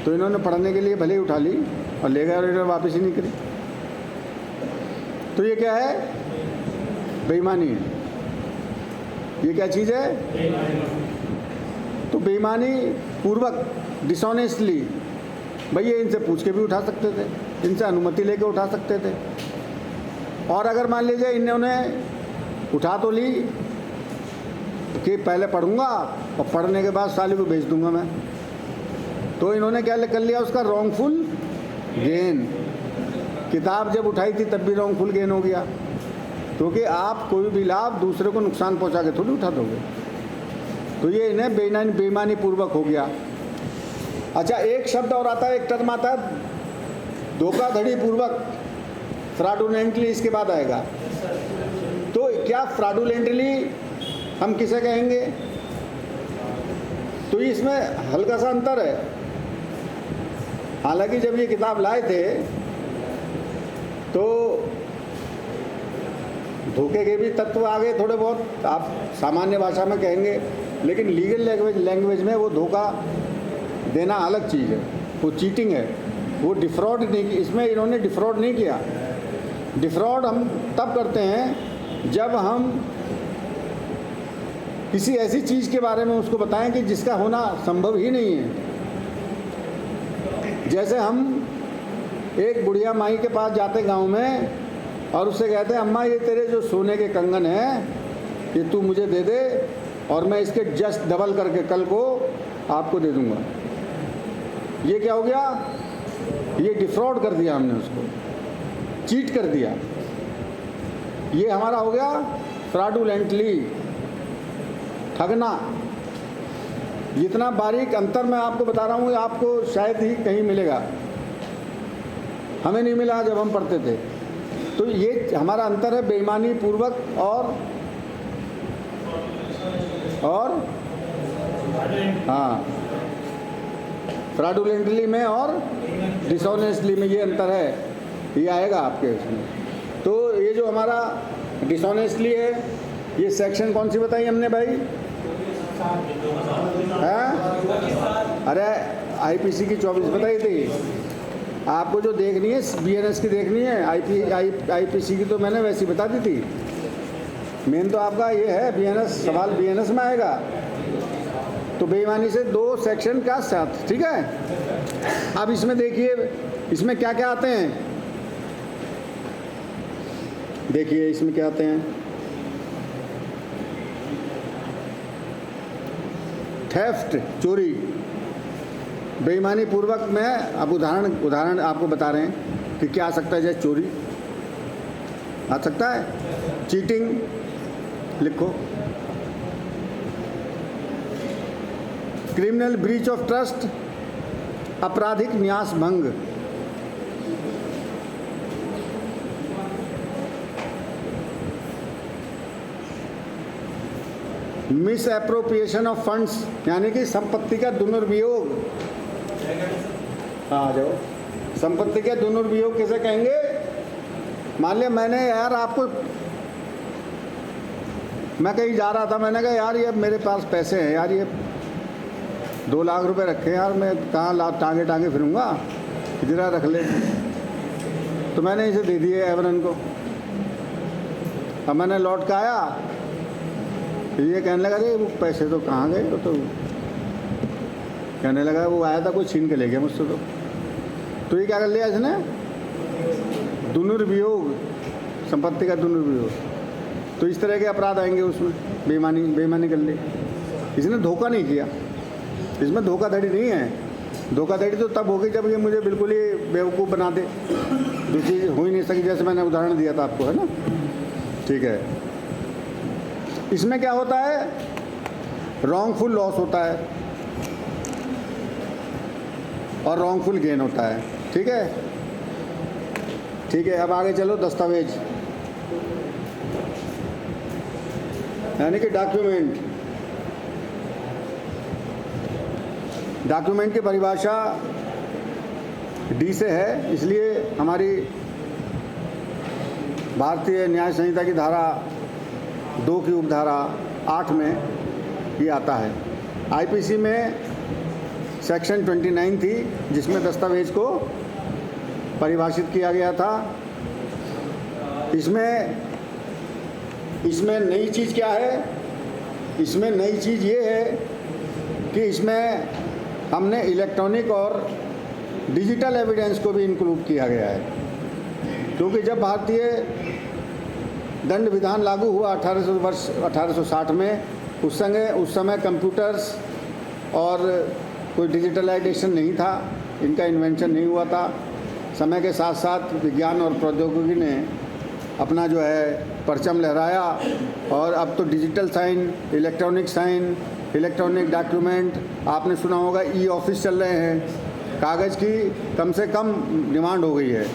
तो इन्होंने पढ़ने के लिए भले ही उठा ली और ले गए, और इन्होंने वापस ही नहीं करी। तो ये क्या है? बेईमानी है। ये क्या चीज़ है? तो बेईमानी पूर्वक, डिसऑनेस्टली। भाई ये इनसे पूछ के भी उठा सकते थे, इनसे अनुमति लेके उठा सकते थे। और अगर मान लीजिए इन्होंने उठा तो ली कि पहले पढ़ूंगा और पढ़ने के बाद साली को भेज दूंगा मैं, तो इन्होंने क्या कर लिया? उसका रॉन्गफुल गेन। किताब जब उठाई थी तब भी रॉन्गफुल गेन हो गया, क्योंकि आप कोई भी लाभ दूसरे को नुकसान पहुंचा के थोड़ी उठा दोगे। तो ये इन्हें बेईमानी पूर्वक हो गया। अच्छा, एक शब्द और आता है, एक टर्म आता है धोखाधड़ी पूर्वक, फ्रॉडुलेंटली, इसके बाद आएगा। तो क्या फ्रॉडुलेंटली हम किसे कहेंगे? तो इसमें हल्का सा अंतर है। हालांकि जब ये किताब लाए थे तो धोखे के भी तत्व आ गए थोड़े बहुत, आप सामान्य भाषा में कहेंगे, लेकिन लीगल लैंग्वेज में वो धोखा देना अलग चीज़ है, वो चीटिंग है, वो डिफ्रॉड नहीं, इसमें इन्होंने डिफ्रॉड नहीं किया। डिफ्रॉड हम तब करते हैं जब हम किसी ऐसी चीज़ के बारे में उसको बताएं कि जिसका होना संभव ही नहीं है। जैसे हम एक बुढ़िया माई के पास जाते गांव में और उससे कहते हैं अम्मा ये तेरे जो सोने के कंगन हैं ये तू मुझे दे दे और मैं इसके जस्ट डबल करके कल को आपको दे दूंगा। ये क्या हो गया? ये डिफ्रॉड कर दिया हमने उसको, चीट कर दिया। ये हमारा हो गया फ्रॉडुलेंटली, ठगना। जितना बारीक अंतर मैं आपको बता रहा हूँ आपको शायद ही कहीं मिलेगा, हमें नहीं मिला जब हम पढ़ते थे। तो ये हमारा अंतर है बेईमानी पूर्वक और हाँ फ्रॉडुलेंटली में और डिसऑनेस्टली में, ये अंतर है, ये आएगा आपके उसमें। तो ये जो हमारा डिसऑनेस्टली है, ये सेक्शन कौन सी बताई हमने भाई? हैं? अरे आईपीसी की 24 बताई थी। आपको जो देखनी है बीएनएस की देखनी है, आईपीसी की तो मैंने वैसी बता दी थी। मेन तो आपका ये है बीएनएस, सवाल बीएनएस में आएगा। तो बेईमानी से 2 सेक्शन का साथ, ठीक है। अब इसमें देखिए इसमें क्या क्या आते हैं, देखिए इसमें क्या आते हैं। थेफ्ट, चोरी, बेईमानी पूर्वक में। अब उदाहरण आपको बता रहे हैं कि क्या आ सकता है। जैसे चोरी आ सकता है, चीटिंग लिखो, क्रिमिनल ब्रीच ऑफ ट्रस्ट, आपराधिक न्यास भंग, मिस एप्रोप्रिएशन ऑफ फंड्स यानी कि संपत्ति का दुर्विनियोग। हाँ जाओ, संपत्ति का दुर्विनियोग कैसे कहेंगे? मान लिया मैंने यार आपको, मैं कहीं जा रहा था, मैंने कहा यार ये मेरे पास पैसे हैं यार, ये 2 लाख रुपए रखे यार, मैं कहाँ टांगे फिरूँगा, जरा रख ले। तो मैंने इसे दे दिए एवरन को। अब मैंने लौट के आया, ये कहने लगा अरे वो पैसे तो कहाँ गए? तो कहने लगा वो आया था कोई छीन के ले गया मुझसे। तो ये क्या कर लिया इसने? दुर्विनियोग, संपत्ति का दुर्विनियोग। तो इस तरह के अपराध आएंगे उसमें, बेईमानी कर ली। इसने धोखा नहीं किया, इसमें धोखाधड़ी नहीं है। धोखाधड़ी तो तब होगी जब ये मुझे बिल्कुल ही बेवकूफ़ बना दे, दूसरी चीज़ हो ही नहीं सकी, जैसे मैंने उदाहरण दिया था आपको, है ना। ठीक है, इसमें क्या होता है? रॉन्गफुल लॉस होता है और रॉन्गफुल गेन होता है। ठीक है, ठीक है। अब आगे चलो, दस्तावेज यानी कि डॉक्यूमेंट। डॉक्यूमेंट की परिभाषा डी से है, इसलिए हमारी भारतीय न्याय संहिता की धारा 2 की उपधारा 8 में ये आता है। आईपीसी में सेक्शन 29 थी जिसमें दस्तावेज को परिभाषित किया गया था। इसमें नई चीज़ क्या है? इसमें नई चीज़ ये है कि इसमें हमने इलेक्ट्रॉनिक और डिजिटल एविडेंस को भी इंक्लूड किया गया है, क्योंकि जब भारतीय दंड विधान लागू हुआ 1860 में, उस समय कंप्यूटर्स और कोई डिजिटलाइजेशन नहीं था, इनका इन्वेंशन नहीं हुआ था। समय के साथ साथ विज्ञान और प्रौद्योगिकी ने अपना जो है परचम लहराया और अब तो digital sign, electronic sign, electronic document, आपने सुना होगा ई ऑफिस चल रहे हैं, कागज़ की कम से कम डिमांड हो गई है।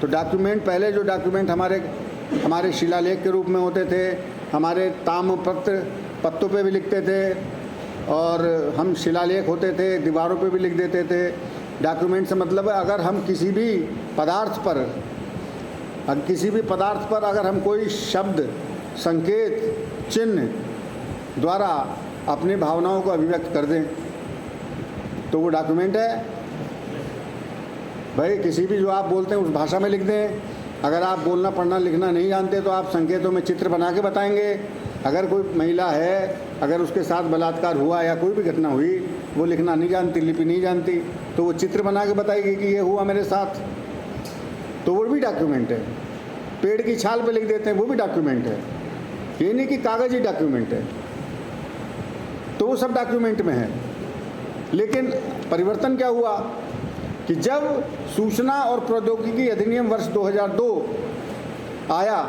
तो डॉक्यूमेंट, पहले जो डॉक्यूमेंट हमारे शिलालेख के रूप में होते थे, हमारे ताम्रपत्र पत्तों पे भी लिखते थे और हम शिलालेख होते थे, दीवारों पे भी लिख देते थे। डॉक्यूमेंट से मतलब है अगर हम किसी भी पदार्थ पर अगर हम कोई शब्द, संकेत, चिन्ह द्वारा अपनी भावनाओं को अभिव्यक्त कर दें, तो वो डॉक्यूमेंट है। भाई किसी भी जो आप बोलते हैं उस भाषा में लिख दें। अगर आप बोलना पढ़ना लिखना नहीं जानते तो आप संकेतों में चित्र बना के बताएंगे। अगर कोई महिला है, अगर उसके साथ बलात्कार हुआ या कोई भी घटना हुई, वो लिखना नहीं जानती, लिपि नहीं जानती, तो वो चित्र बना के बताएगी कि ये हुआ मेरे साथ, तो वो भी डॉक्यूमेंट है। पेड़ की छाल पे लिख देते हैं, वो भी डॉक्यूमेंट है। ये नहीं कि कागजी डॉक्यूमेंट है, तो वो सब डॉक्यूमेंट में है। लेकिन परिवर्तन क्या हुआ कि जब सूचना और प्रौद्योगिकी अधिनियम वर्ष 2002 आया,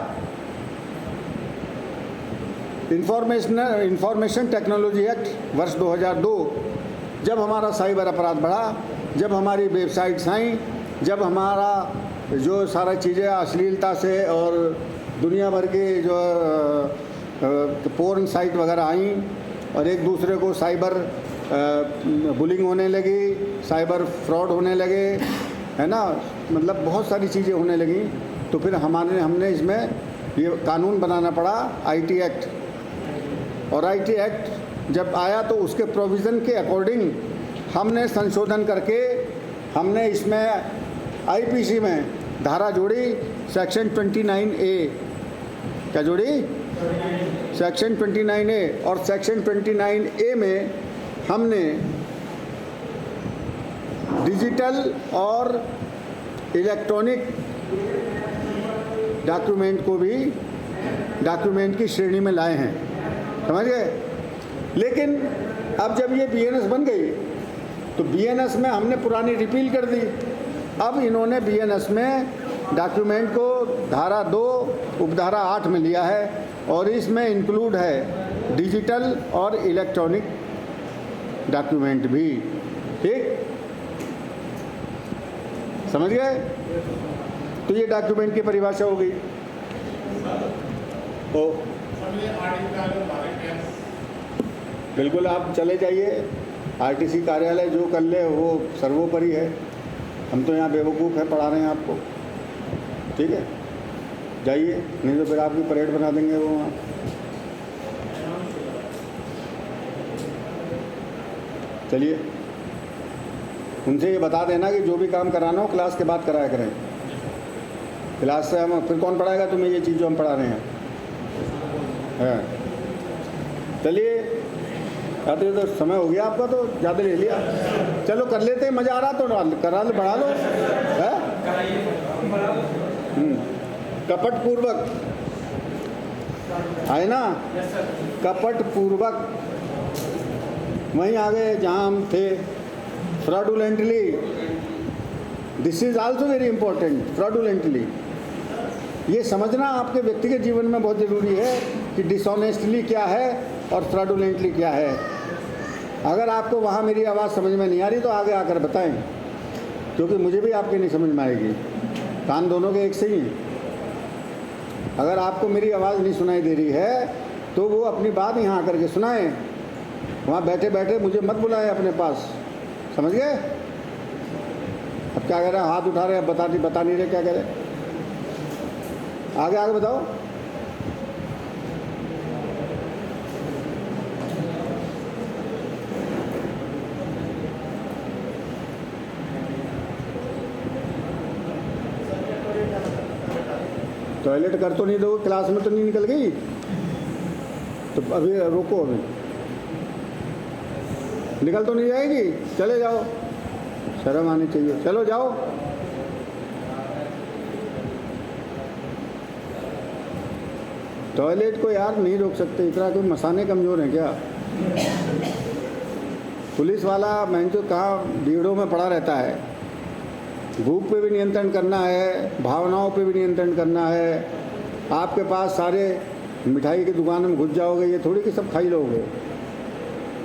इंफॉर्मेशन टेक्नोलॉजी एक्ट वर्ष 2002, जब हमारा साइबर अपराध बढ़ा, जब हमारी वेबसाइट्स आई, जब हमारा जो सारा चीज़ें अश्लीलता से और दुनिया भर के जो पोर्न साइट वगैरह आई और एक दूसरे को साइबर बुलिंग होने लगी, साइबर फ्रॉड होने लगे, है ना, मतलब बहुत सारी चीज़ें होने लगी, तो फिर हमने इसमें ये कानून बनाना पड़ा, आईटी एक्ट। और आईटी एक्ट जब आया तो उसके प्रोविज़न के अकॉर्डिंग हमने संशोधन करके हमने इसमें आईपीसी में धारा जोड़ी, सेक्शन 29A। क्या जोड़ी? Section 29A। और सेक्शन 29A में हमने डिजिटल और इलेक्ट्रॉनिक डॉक्यूमेंट को भी डॉक्यूमेंट की श्रेणी में लाए हैं, समझ गए। लेकिन अब जब ये बीएनएस बन गई तो बीएनएस में हमने पुरानी रिपील कर दी। अब इन्होंने बीएनएस में डॉक्यूमेंट को धारा 2 उपधारा 8 में लिया है और इसमें इंक्लूड है डिजिटल और इलेक्ट्रॉनिक डॉक्यूमेंट भी। ठीक, समझ गए। तो ये डॉक्यूमेंट की परिभाषा हो गई। तो बिल्कुल आप चले जाइए, आरटीसी कार्यालय जो कर ले वो सर्वोपरि है। हम तो यहाँ बेवकूफ़ है, पढ़ा रहे हैं आपको, ठीक है। जाइए, नहीं तो फिर आपकी परेड बना देंगे वो वहाँ। चलिए, उनसे ये बता देना कि जो भी काम कराना हो क्लास के बाद कराया करें। क्लास से हम फिर कौन पढ़ाएगा तुम्हें ये चीज़ जो हम पढ़ा रहे हैं? चलिए, आते तो समय हो गया आपका, तो ज़्यादा ले लिया। चलो कर लेते हैं, मज़ा आ रहा तो करा लो, बढ़ा लो। है कपट पूर्वक है ना, कपट पूर्वक वहीं आ गए जहाँ हम थे। Fraudulently, this is also very important. Fraudulently, ये समझना आपके व्यक्तिगत जीवन में बहुत ज़रूरी है कि डिसऑनेस्टली क्या है और फ्रॉडुलेंटली क्या है। अगर आपको वहाँ मेरी आवाज़ समझ में नहीं आ रही तो आगे आकर बताएं, क्योंकि मुझे भी आपकी नहीं समझ में आएगी। कान दोनों के एक से ही हैं। अगर आपको मेरी आवाज़ नहीं सुनाई दे रही है तो वो अपनी बात यहाँ आकर के सुनाएं, वहाँ बैठे बैठे मुझे मत बुलाएं अपने पास, समझ गए। अब क्या कह रहे हैं, हाथ उठा रहे हैं, बता नहीं रहे क्या कह रहे। आगे आगे बताओ। टॉयलेट कर तो नहीं दोगे, क्लास में तो नहीं निकल गई, तो अभी रोको, अभी निकल तो नहीं जाएगी। चले जाओ, शर्म आनी चाहिए। चलो जाओ। टॉयलेट को यार नहीं रोक सकते, इतना कोई मसाने कमज़ोर हैं क्या? पुलिस वाला मैं जो कहाँ भीड़ों में पड़ा रहता है। भूख पे भी नियंत्रण करना है, भावनाओं पे भी नियंत्रण करना है। आपके पास सारे मिठाई की दुकान में घुस जाओगे, ये थोड़ी कि सब खाई लोगे।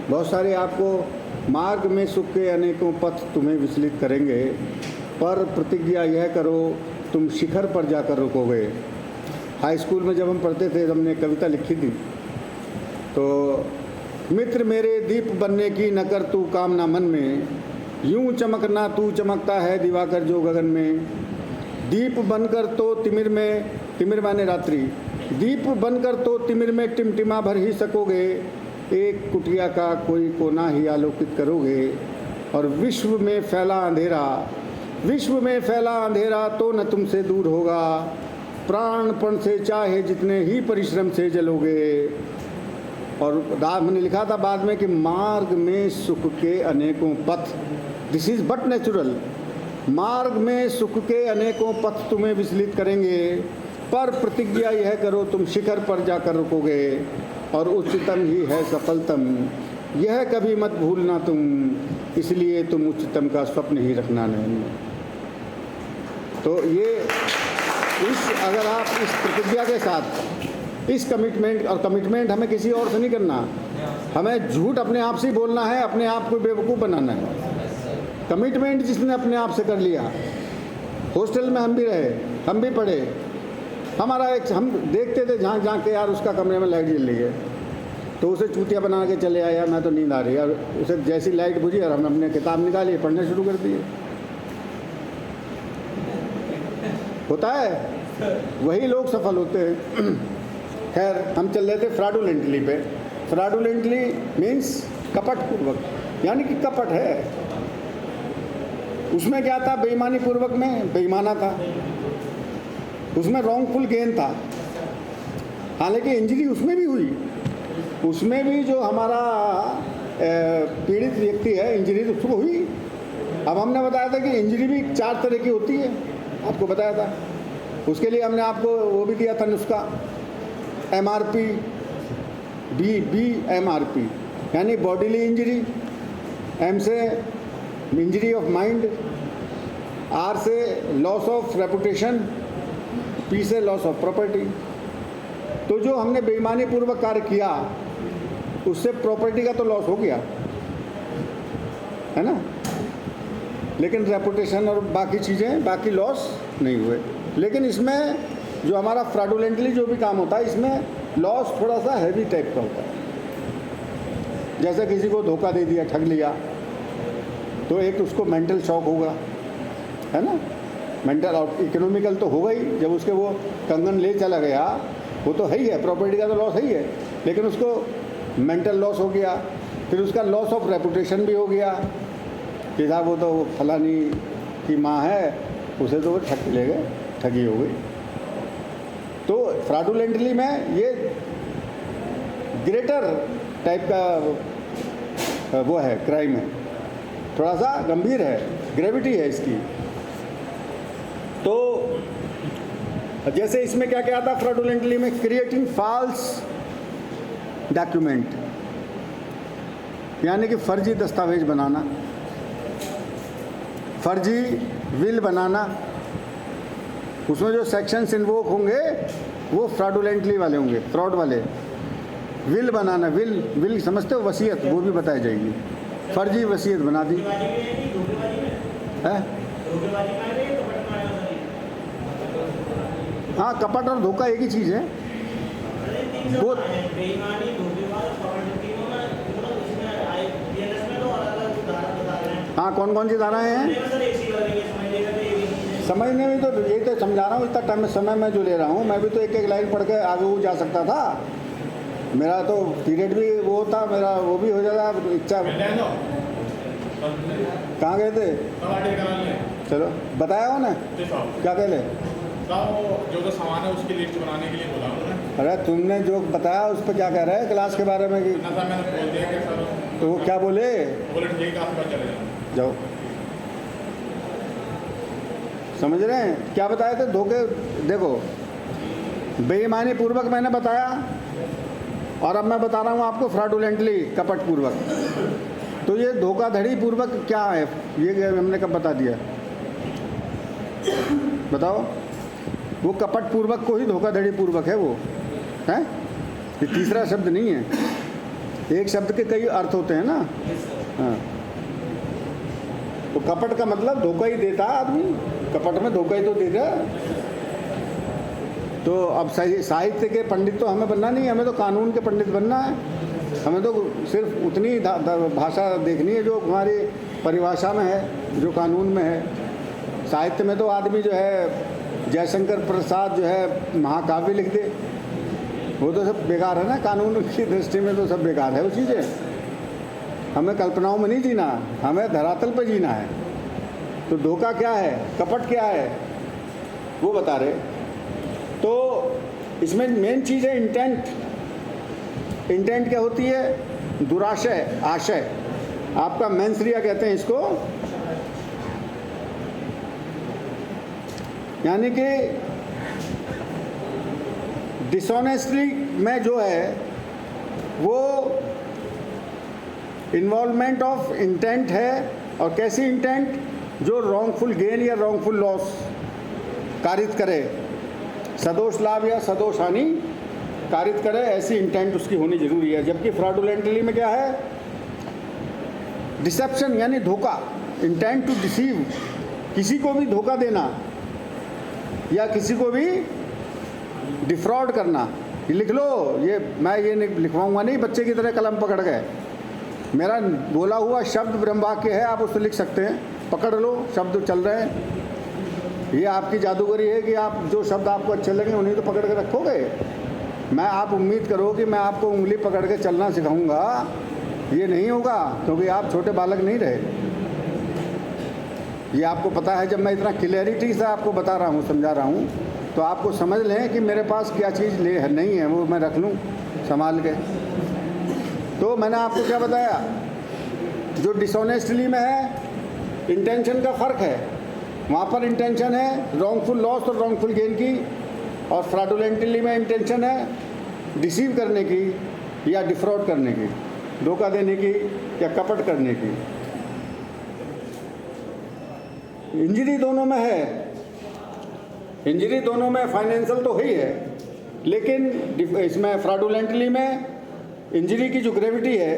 बहुत सारे आपको मार्ग में सुख के अनेकों पथ तुम्हें विचलित करेंगे, पर प्रतिज्ञा यह करो तुम शिखर पर जाकर रुकोगे। हाई स्कूल में जब हम पढ़ते थे, हमने कविता लिखी थी, तो मित्र मेरे दीप बनने की न कर तू कामना मन में, यूं चमकना तू चमकता है दिवाकर जो गगन में। दीप बनकर तो तिमिर में, तिमिर माने रात्रि, दीप बनकर तो तिमिर में टिमटिमा भर ही सकोगे। एक कुटिया का कोई कोना ही आलोकित करोगे। और विश्व में फैला अंधेरा, विश्व में फैला अंधेरा तो न तुमसे दूर होगा, प्राणपण से चाहे जितने ही परिश्रम से जलोगे। और हमने लिखा था बाद में कि मार्ग में सुख के अनेकों पथ, दिस इज़ बट नेचुरल, मार्ग में सुख के अनेकों पथ तुम्हें विचलित करेंगे, पर प्रतिज्ञा यह करो तुम शिखर पर जाकर रुकोगे, और उच्चतम ही है सफलतम, यह कभी मत भूलना तुम, इसलिए तुम उच्चतम का स्वप्न ही रखना नहीं। तो ये अगर आप इस प्रतिज्ञा के साथ, इस कमिटमेंट, और कमिटमेंट हमें किसी और से नहीं करना, हमें झूठ अपने आप से ही बोलना है, अपने आप को बेवकूफ़ बनाना है। कमिटमेंट जिसने अपने आप से कर लिया, हॉस्टल में हम भी रहे, हम भी पढ़े, हमारा एक, हम देखते थे झांक झांक के यार उसका कमरे में लाइट जल रही है, तो उसे चूतिया बना के चले आया, मैं तो नींद आ रही है, और उसे जैसी लाइट बुझी और हमने अपने किताब निकाली, पढ़ने शुरू कर दिए। होता है, वही लोग सफल होते हैं। खैर, हम चल रहे थे फ्रॉडुलेंटली पे। फ्रॉडुलेंटली मीन्स कपटपूर्वक, यानी कि कपट है। उसमें क्या था? बेईमानी पूर्वक में बेईमाना था, उसमें रॉन्गफुल गेन था। हालांकि इंजरी उसमें भी हुई, उसमें भी जो हमारा पीड़ित व्यक्ति है, इंजरी तो उसको हुई। अब हमने बताया था कि इंजरी भी 4 तरह की होती है, आपको बताया था। उसके लिए हमने आपको वो भी दिया था नुस्खा, MRP, BMRP, यानी बॉडीली इंजरी, M से इंजरी ऑफ माइंड, R से लॉस ऑफ रेपुटेशन, P से लॉस ऑफ प्रॉपर्टी। तो जो हमने बेईमानी पूर्वक कार्य किया उससे प्रॉपर्टी का तो लॉस हो गया है ना, लेकिन रेपुटेशन और बाकी चीज़ें, बाकी लॉस नहीं हुए। लेकिन इसमें जो हमारा फ्रॉडुलेंटली जो भी काम होता है, इसमें लॉस थोड़ा सा हैवी टाइप का होता है। जैसे किसी को धोखा दे दिया, ठग लिया, तो एक उसको मेंटल शॉक होगा, है ना, मेंटल और इकोनॉमिकल तो होगा ही। जब उसके वो कंगन ले चला गया, वो तो है ही है, प्रॉपर्टी का तो लॉस है ही है, लेकिन उसको मेंटल लॉस हो गया। फिर उसका लॉस ऑफ रेपुटेशन भी हो गया कि साहब वो तो फलानी की माँ है, उसे तो वो ठग ले गए, ठगी हो गई। तो फ्रॉडुलेंटली में ये ग्रेटर टाइप का वो है, क्राइम है, थोड़ा सा गंभीर है, ग्रेविटी है इसकी। तो जैसे इसमें क्या क्या आता फ्रॉडुलेंटली में? क्रिएटिंग फॉल्स डॉक्यूमेंट, यानी कि फर्जी दस्तावेज बनाना, फर्जी विल बनाना। उसमें जो सेक्शंस इन्वोक होंगे वो फ्रॉडुलेंटली वाले होंगे, फ्रॉड वाले। विल बनाना, विल समझते हो? वसीयत, वो भी बताई जाएगी। फर्जी वसीयत बना दी है। हाँ, कपट और धोखा एक ही चीज़ है। वो हाँ, कौन कौन सी धाराएँ हैं समझने में? तो यही तो समझा रहा हूँ, इतना टाइम समय मैं जो ले रहा हूँ, मैं भी तो एक एक लाइन पढ़ के आगे वो जा सकता था। मेरा तो पीरियड भी वो था, मेरा वो भी हो जाता इच्छा। कहाँ गए थे? चलो बताया हो ना, क्या कह ले? जो सामान है उसकी लिस्ट बनाने के लिए बोला उन्होंने। अरे तुमने जो बताया उस पर क्या कह रहे हैं क्लास के बारे में? कि मैंने बोल दिया कि सर, तो वो क्या बोले? बोले ठीक है, आपका चले जाओ। समझ रहे हैं क्या बताए थे? धोखे, देखो बेईमानी पूर्वक मैंने बताया, और अब मैं बता रहा हूँ आपको फ्रॉडुलेंटली, कपट पूर्वक। तो ये धोखाधड़ी पूर्वक क्या है, ये हमने कब बता दिया? बताओ। वो कपट पूर्वक को ही धोखाधड़ी पूर्वक है वो, है? ये तीसरा शब्द नहीं है, एक शब्द के कई अर्थ होते हैं ना। हाँ, तो कपट का मतलब धोखा ही देता आदमी, कपट में धोखा ही तो देगा। तो अब साहित्य के पंडित तो हमें बनना नहीं है, हमें तो कानून के पंडित बनना है। हमें तो सिर्फ उतनी भाषा देखनी है जो हमारी परिभाषा में है, जो कानून में है। साहित्य में तो आदमी जो है जयशंकर प्रसाद जो है महाकाव्य लिख दे, वो तो सब बेकार है ना, कानून की दृष्टि में तो सब बेकार है वो चीज़ें। हमें कल्पनाओं में नहीं जीना, हमें धरातल पर जीना है। तो धोखा क्या है, कपट क्या है, वो बता रहे। तो इसमें मेन चीज़ है इंटेंट। इंटेंट क्या होती है? दुराशय, आशय। आपका मेंसरिया कहते हैं इसको, यानी कि डिसऑनेस्टली में जो है वो इन्वॉल्वमेंट ऑफ इंटेंट है। और कैसी इंटेंट? जो रॉन्गफुल गेन या रॉन्गफुल लॉस कारित करे, सदोष लाभ या सदोष हानि कारित करे, ऐसी इंटेंट उसकी होनी जरूरी है। जबकि फ्रॉडुलेंटली में क्या है? डिसेप्शन यानी धोखा, इंटेंट टू डिसीव, किसी को भी धोखा देना या किसी को भी डिफ्रॉड करना। ये लिख लो, ये मैं ये नहीं लिखवाऊंगा नहीं बच्चे की तरह कलम पकड़ गए। मेरा बोला हुआ शब्द ब्रह्मवाक्य है, आप उससे लिख सकते हैं, पकड़ लो, शब्द चल रहे हैं। ये आपकी जादूगरी है कि आप जो शब्द आपको अच्छे लगे उन्हीं तो पकड़ के रखोगे। मैं आप उम्मीद करो कि मैं आपको उंगली पकड़ के चलना सिखाऊंगा, ये नहीं होगा, क्योंकि आप छोटे बालक नहीं रहे। ये आपको पता है, जब मैं इतना क्लियरिटी से आपको बता रहा हूँ, समझा रहा हूँ, तो आपको समझ लें कि मेरे पास क्या चीज़ नहीं है, वो मैं रख लूँ संभाल के। तो मैंने आपको क्या बताया? जो डिसऑनेस्टली में है, इंटेंशन का फ़र्क है, वहाँ पर इंटेंशन है रॉन्गफुल लॉस और रॉन्गफुल गेन की, और फ्रॉडुलेंटली में इंटेंशन है डिसीव करने की या डिफ्रॉड करने की, धोखा देने की या कपट करने की। इंजरी दोनों में है, इंजरी दोनों में फाइनेंशियल तो ही है, लेकिन इसमें फ्रॉडुलेंटली में इंजरी की जो ग्रेविटी है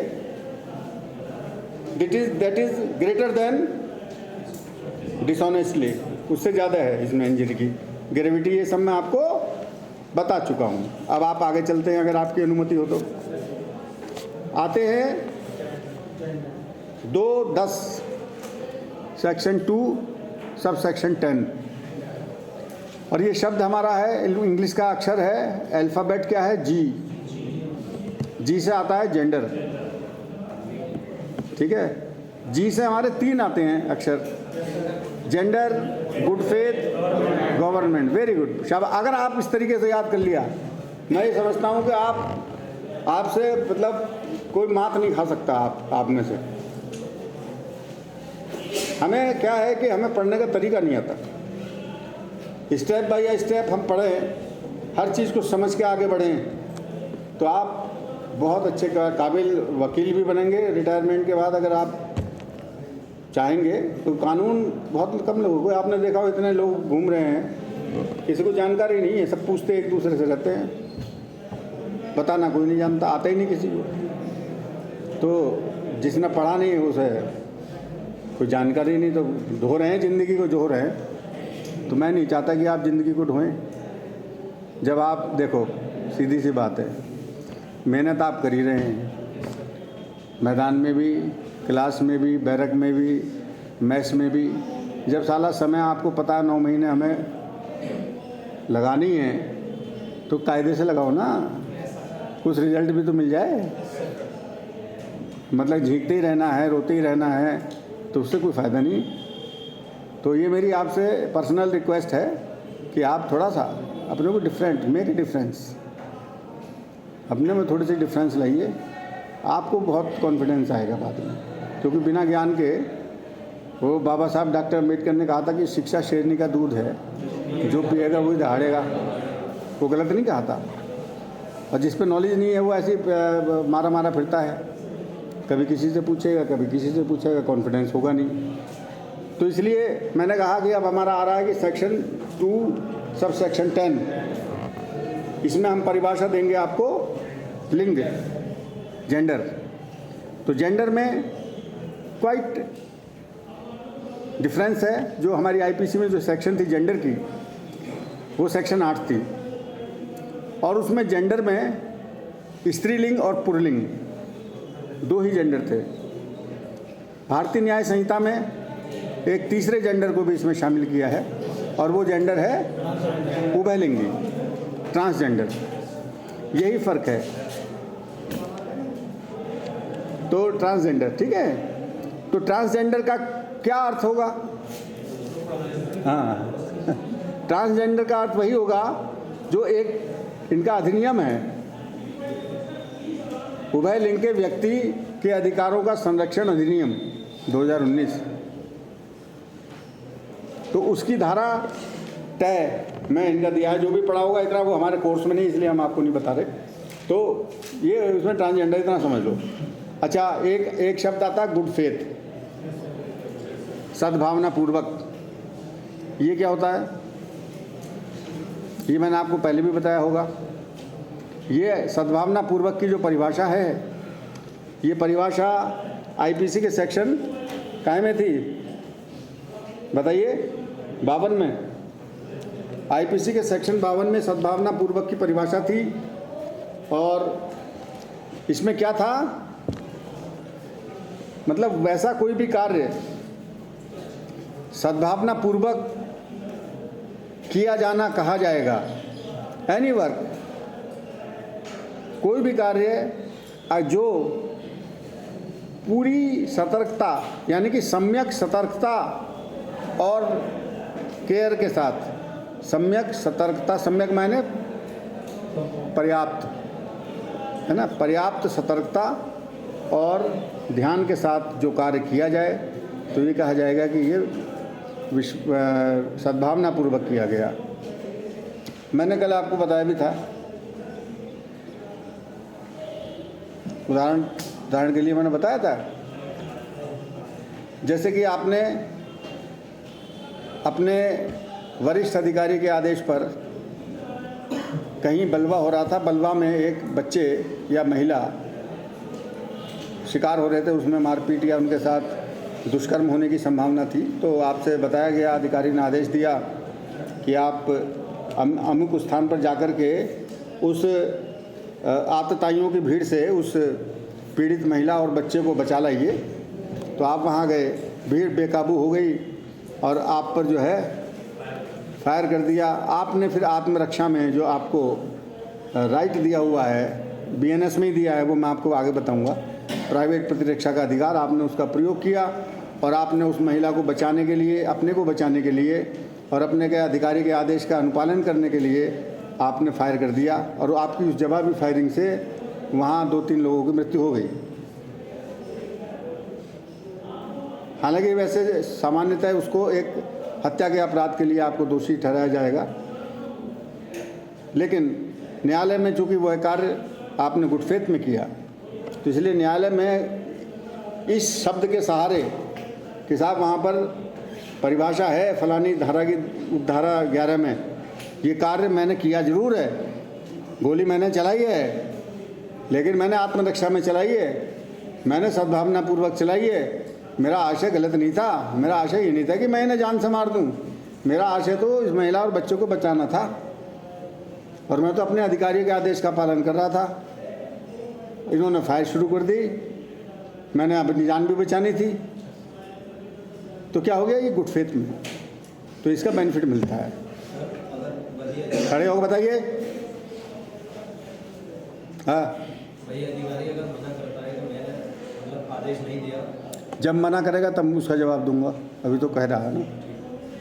that is greater than dishonestly, उससे ज़्यादा है इसमें इंजरी की ग्रेविटी। ये सब मैं आपको बता चुका हूँ। अब आप आगे चलते हैं, अगर आपकी अनुमति हो तो। आते हैं 2(10) सेक्शन 2 सब सेक्शन 10। और ये शब्द हमारा है, इंग्लिश का अक्षर है, अल्फ़ाबेट क्या है? जी। जी से आता है जेंडर, ठीक है। जी से हमारे 3 आते हैं अक्षर, gender, good faith, government. Very good, शाबाश। अगर आप इस तरीके से याद कर लिया, मैं ये समझता हूँ कि आपसे मतलब कोई मात नहीं खा सकता आप में से। हमें क्या है कि हमें पढ़ने का तरीका नहीं आता, स्टेप बाय स्टेप हम पढ़ें, हर चीज़ को समझ के आगे बढ़ें, तो आप बहुत अच्छे काबिल वकील भी बनेंगे रिटायरमेंट के बाद। अगर आप चाहेंगे तो कानून बहुत कम लोगों को, आपने देखा हो इतने लोग घूम रहे हैं, किसी को जानकारी नहीं है, सब पूछते एक दूसरे से रहते हैं, बताना कोई नहीं जानता, आता ही नहीं किसी को। तो जिसने पढ़ा नहीं है उसे कोई जानकारी नहीं, तो ढो रहे हैं ज़िंदगी को, ढो रहे हैं। तो मैं नहीं चाहता कि आप ज़िंदगी को ढोएं। जब आप देखो, सीधी सी बात है, मेहनत आप कर ही रहे हैं, मैदान में भी, क्लास में भी, बैरक में भी, मैस में भी। जब साला समय आपको पता है 9 महीने हमें लगानी है, तो कायदे से लगाओ ना, कुछ रिजल्ट भी तो मिल जाए। मतलब झींकते ही रहना है, रोते ही रहना है, तो उससे कोई फ़ायदा नहीं। तो ये मेरी आपसे पर्सनल रिक्वेस्ट है कि आप थोड़ा सा अपने को डिफरेंट, मेक ए डिफरेंस, अपने में थोड़ी सी डिफरेंस लाइए, आपको बहुत कॉन्फिडेंस आएगा बाद में। क्योंकि बिना ज्ञान के, वो बाबा साहब डॉक्टर अम्बेडकर ने कहा था कि शिक्षा शेरनी का दूध है, जो पिएगा वही दहाड़ेगा, वो गलत नहीं कहा था। और जिस पे नॉलेज नहीं है वो ऐसे मारा मारा फिरता है, कभी किसी से पूछेगा, कभी किसी से पूछेगा, कॉन्फिडेंस होगा नहीं। तो इसलिए मैंने कहा कि अब हमारा आ रहा है कि सेक्शन 2 सब सेक्शन 10, इसमें हम परिभाषा देंगे आपको लिंग, जेंडर। तो जेंडर में क्वाइट डिफरेंस है। जो हमारी आईपीसी में जो सेक्शन थी जेंडर की, वो सेक्शन 8 थी, और उसमें जेंडर में स्त्रीलिंग और पुल्लिंग 2 ही जेंडर थे। भारतीय न्याय संहिता में एक तीसरे जेंडर को भी इसमें शामिल किया है, और वो जेंडर है उभयलिंगी, ट्रांसजेंडर। यही फ़र्क है। तो ट्रांसजेंडर, ठीक है। तो ट्रांसजेंडर का क्या अर्थ होगा? हाँ, ट्रांसजेंडर का अर्थ वही होगा जो एक इनका अधिनियम है, उभय लिंग के व्यक्ति के अधिकारों का संरक्षण अधिनियम 2019। तो उसकी धारा तय में इनका दिया है। जो भी पढ़ा होगा इतना वो हमारे कोर्स में नहीं, इसलिए हम आपको नहीं बता रहे। तो ये उसमें ट्रांसजेंडर इतना समझ लो। अच्छा, एक शब्द आता है गुड फेथ, सद्भावना पूर्वक। ये क्या होता है? ये मैंने आपको पहले भी बताया होगा। ये सद्भावना पूर्वक की जो परिभाषा है, ये परिभाषा आईपीसी के सेक्शन काय में थी बताइए? 52 में। आईपीसी के सेक्शन 52 में सद्भावना पूर्वक की परिभाषा थी। और इसमें क्या था? मतलब वैसा कोई भी कार्य सद्भावना पूर्वक किया जाना कहा जाएगा। एनी वर्क, कोई भी कार्य जो पूरी सतर्कता यानी कि सम्यक सतर्कता और केयर के साथ, सम्यक सतर्कता, सम्यक मायने पर्याप्त, है ना, पर्याप्त सतर्कता और ध्यान के साथ जो कार्य किया जाए तो ये कहा जाएगा कि ये सद्भावना पूर्वक किया गया। मैंने कल आपको बताया भी था, उदाहरण के लिए मैंने बताया था, जैसे कि आपने अपने वरिष्ठ अधिकारी के आदेश पर कहीं बलवा हो रहा था, बलवा में एक बच्चे या महिला शिकार हो रहे थे, उसमें मारपीट या उनके साथ दुष्कर्म होने की संभावना थी। तो आपसे बताया गया, अधिकारी ने आदेश दिया कि आप अमुक स्थान पर जाकर के उस आतताइयों की भीड़ से उस पीड़ित महिला और बच्चे को बचा लाइए। तो आप वहाँ गए, भीड़ बेकाबू हो गई और आप पर जो है फायर कर दिया। आपने फिर आत्मरक्षा में जो आपको राइट दिया हुआ है, बीएनएस में ही दिया है, वो मैं आपको आगे बताऊंगा, प्राइवेट प्रतिरक्षा का अधिकार, आपने उसका प्रयोग किया और आपने उस महिला को बचाने के लिए, अपने को बचाने के लिए और अपने के अधिकारी के आदेश का अनुपालन करने के लिए आपने फायर कर दिया और आपकी उस जवाबी फायरिंग से वहाँ 2-3 लोगों की मृत्यु हो गई। हालांकि वैसे सामान्यतः उसको एक हत्या के अपराध के लिए आपको दोषी ठहराया जाएगा, लेकिन न्यायालय में चूंकि वह कार्य आपने गुड फेथ में किया, तो इसलिए न्यायालय में इस शब्द के सहारे कि साहब वहाँ पर परिभाषा है फलानी धारा की, धारा 11 में, ये कार्य मैंने किया जरूर है, गोली मैंने चलाई है, लेकिन मैंने आत्मरक्षा में चलाई है, मैंने सद्भावना पूर्वक चलाई है, मेरा आशय गलत नहीं था, मेरा आशय ये नहीं था कि मैं इन्हें जान से मार दूँ, मेरा आशय तो इस महिला और बच्चों को बचाना था और मैं तो अपने अधिकारी के आदेश का पालन कर रहा था। इन्होंने फायर शुरू कर दी, मैंने अपनी जान भी बचानी थी, तो क्या हो गया? ये गुड फेथ में, तो इसका बेनिफिट मिलता है। खड़े होकर बताइए। हाँ, अधिकारी अगर मना करता है तो मैंने मतलब आदेश नहीं दिया, जब मना करेगा तब उसका जवाब दूंगा। अभी तो कह रहा है ना,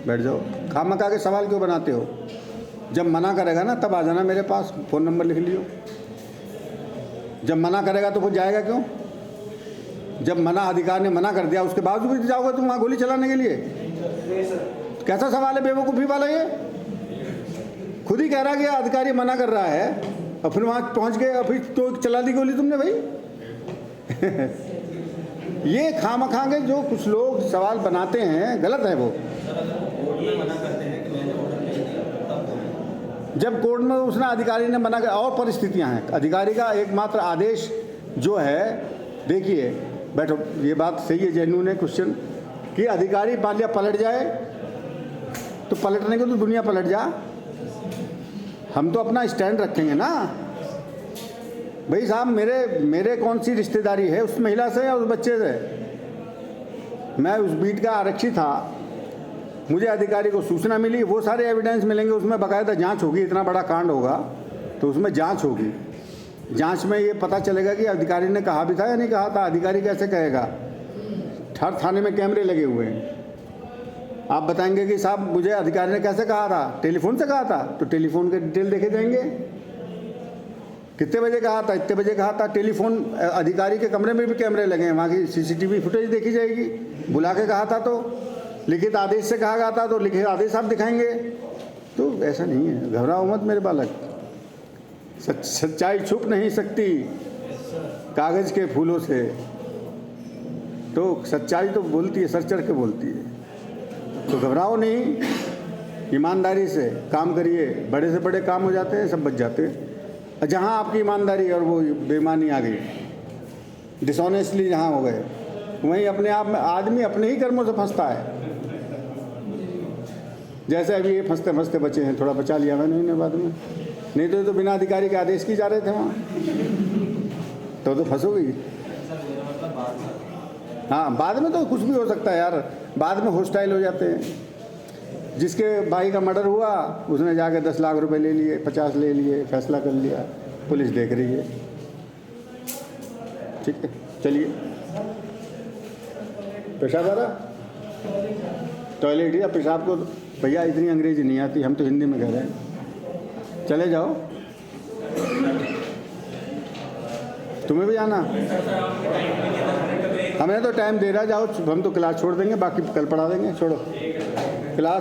बैठ जाओ, खामखा के सवाल क्यों बनाते हो? जब मना करेगा ना तब आ जाना मेरे पास, फ़ोन नंबर लिख लियो। जब मना करेगा तो फिर जाएगा क्यों? जब मना, अधिकार ने मना कर दिया, उसके बावजूद भी जाओगे तुम वहाँ गोली चलाने के लिए? कैसा सवाल है बेवकूफ़ी वाला ये? खुद ही कह रहा कि अधिकारी मना कर रहा है और फिर वहाँ पहुँच गए और फिर तो चला दी गोली तुमने भाई। ये खामखा के जो कुछ लोग सवाल बनाते हैं, गलत है वो। कोर्ट में मना करते हैं कि मैंने ऑर्डर नहीं दिया, तब जब कोर्ट में उसने, अधिकारी ने मना कर, और परिस्थितियां हैं, अधिकारी का एकमात्र आदेश जो है, देखिए बैठो, ये बात सही है, जेन्युइन है क्वेश्चन, कि अधिकारी पालिया पलट जाए तो पलटने को तो दुनिया पलट जा, हम तो अपना स्टैंड रखेंगे ना भाई साहब। मेरे कौन सी रिश्तेदारी है उस महिला से या उस बच्चे से? मैं उस बीट का आरक्षी था, मुझे अधिकारी को सूचना मिली, वो सारे एविडेंस मिलेंगे, उसमें बाकायदा जांच होगी, इतना बड़ा कांड होगा तो उसमें जांच होगी। जांच में ये पता चलेगा कि अधिकारी ने कहा भी था या नहीं कहा था। अधिकारी कैसे कहेगा? हर थाने में कैमरे लगे हुए हैं। आप बताएंगे कि साहब मुझे अधिकारी ने कैसे कहा था? टेलीफोन से कहा था, तो टेलीफोन के डिटेल देखे जाएंगे। कितने बजे कहा था? इतने बजे कहा था। टेलीफोन अधिकारी के कमरे में भी कैमरे लगे हैं, वहाँ की CCTV फुटेज देखी जाएगी। बुला के कहा था तो, लिखित आदेश से कहा गया था तो लिखित आदेश आप दिखाएंगे। तो ऐसा नहीं है, घबराओ मत मेरे बालक। सच्चाई छुप नहीं सकती कागज़ के फूलों से। तो सच्चाई तो बोलती है, सर चढ़ के बोलती है। तो घबराओ नहीं, ईमानदारी से काम करिए। बड़े से बड़े काम हो जाते हैं, सब बच जाते हैं। जहाँ आपकी ईमानदारी और वो बेईमानी आ गई, डिसऑनेस्टली जहाँ हो गए, वहीं अपने आप में आदमी अपने ही कर्मों से फंसता है। जैसे अभी ये फंसते फंसते बचे हैं, थोड़ा बचा लिया मैंने इन्हें बाद में, नहीं तो ये तो बिना अधिकारी के आदेश की जा रहे थे वहाँ, तो फंसोगी। हाँ, बाद में तो कुछ भी हो सकता है यार, बाद में हॉस्टाइल हो जाते हैं। जिसके भाई का मर्डर हुआ उसने जाके 10 लाख रुपए ले लिए, 50 ले लिए, फैसला कर लिया, पुलिस देख रही है। ठीक है, चलिए। पेशाब आ रहा? टॉयलेट या पेशाब को भैया इतनी अंग्रेजी नहीं आती, हम तो हिंदी में कह रहे हैं। चले जाओ, तुम्हें भी जाना? हमें तो टाइम दे रहा, जाओ, हम तो क्लास छोड़ देंगे, बाकी कल पढ़ा देंगे। छोड़ो।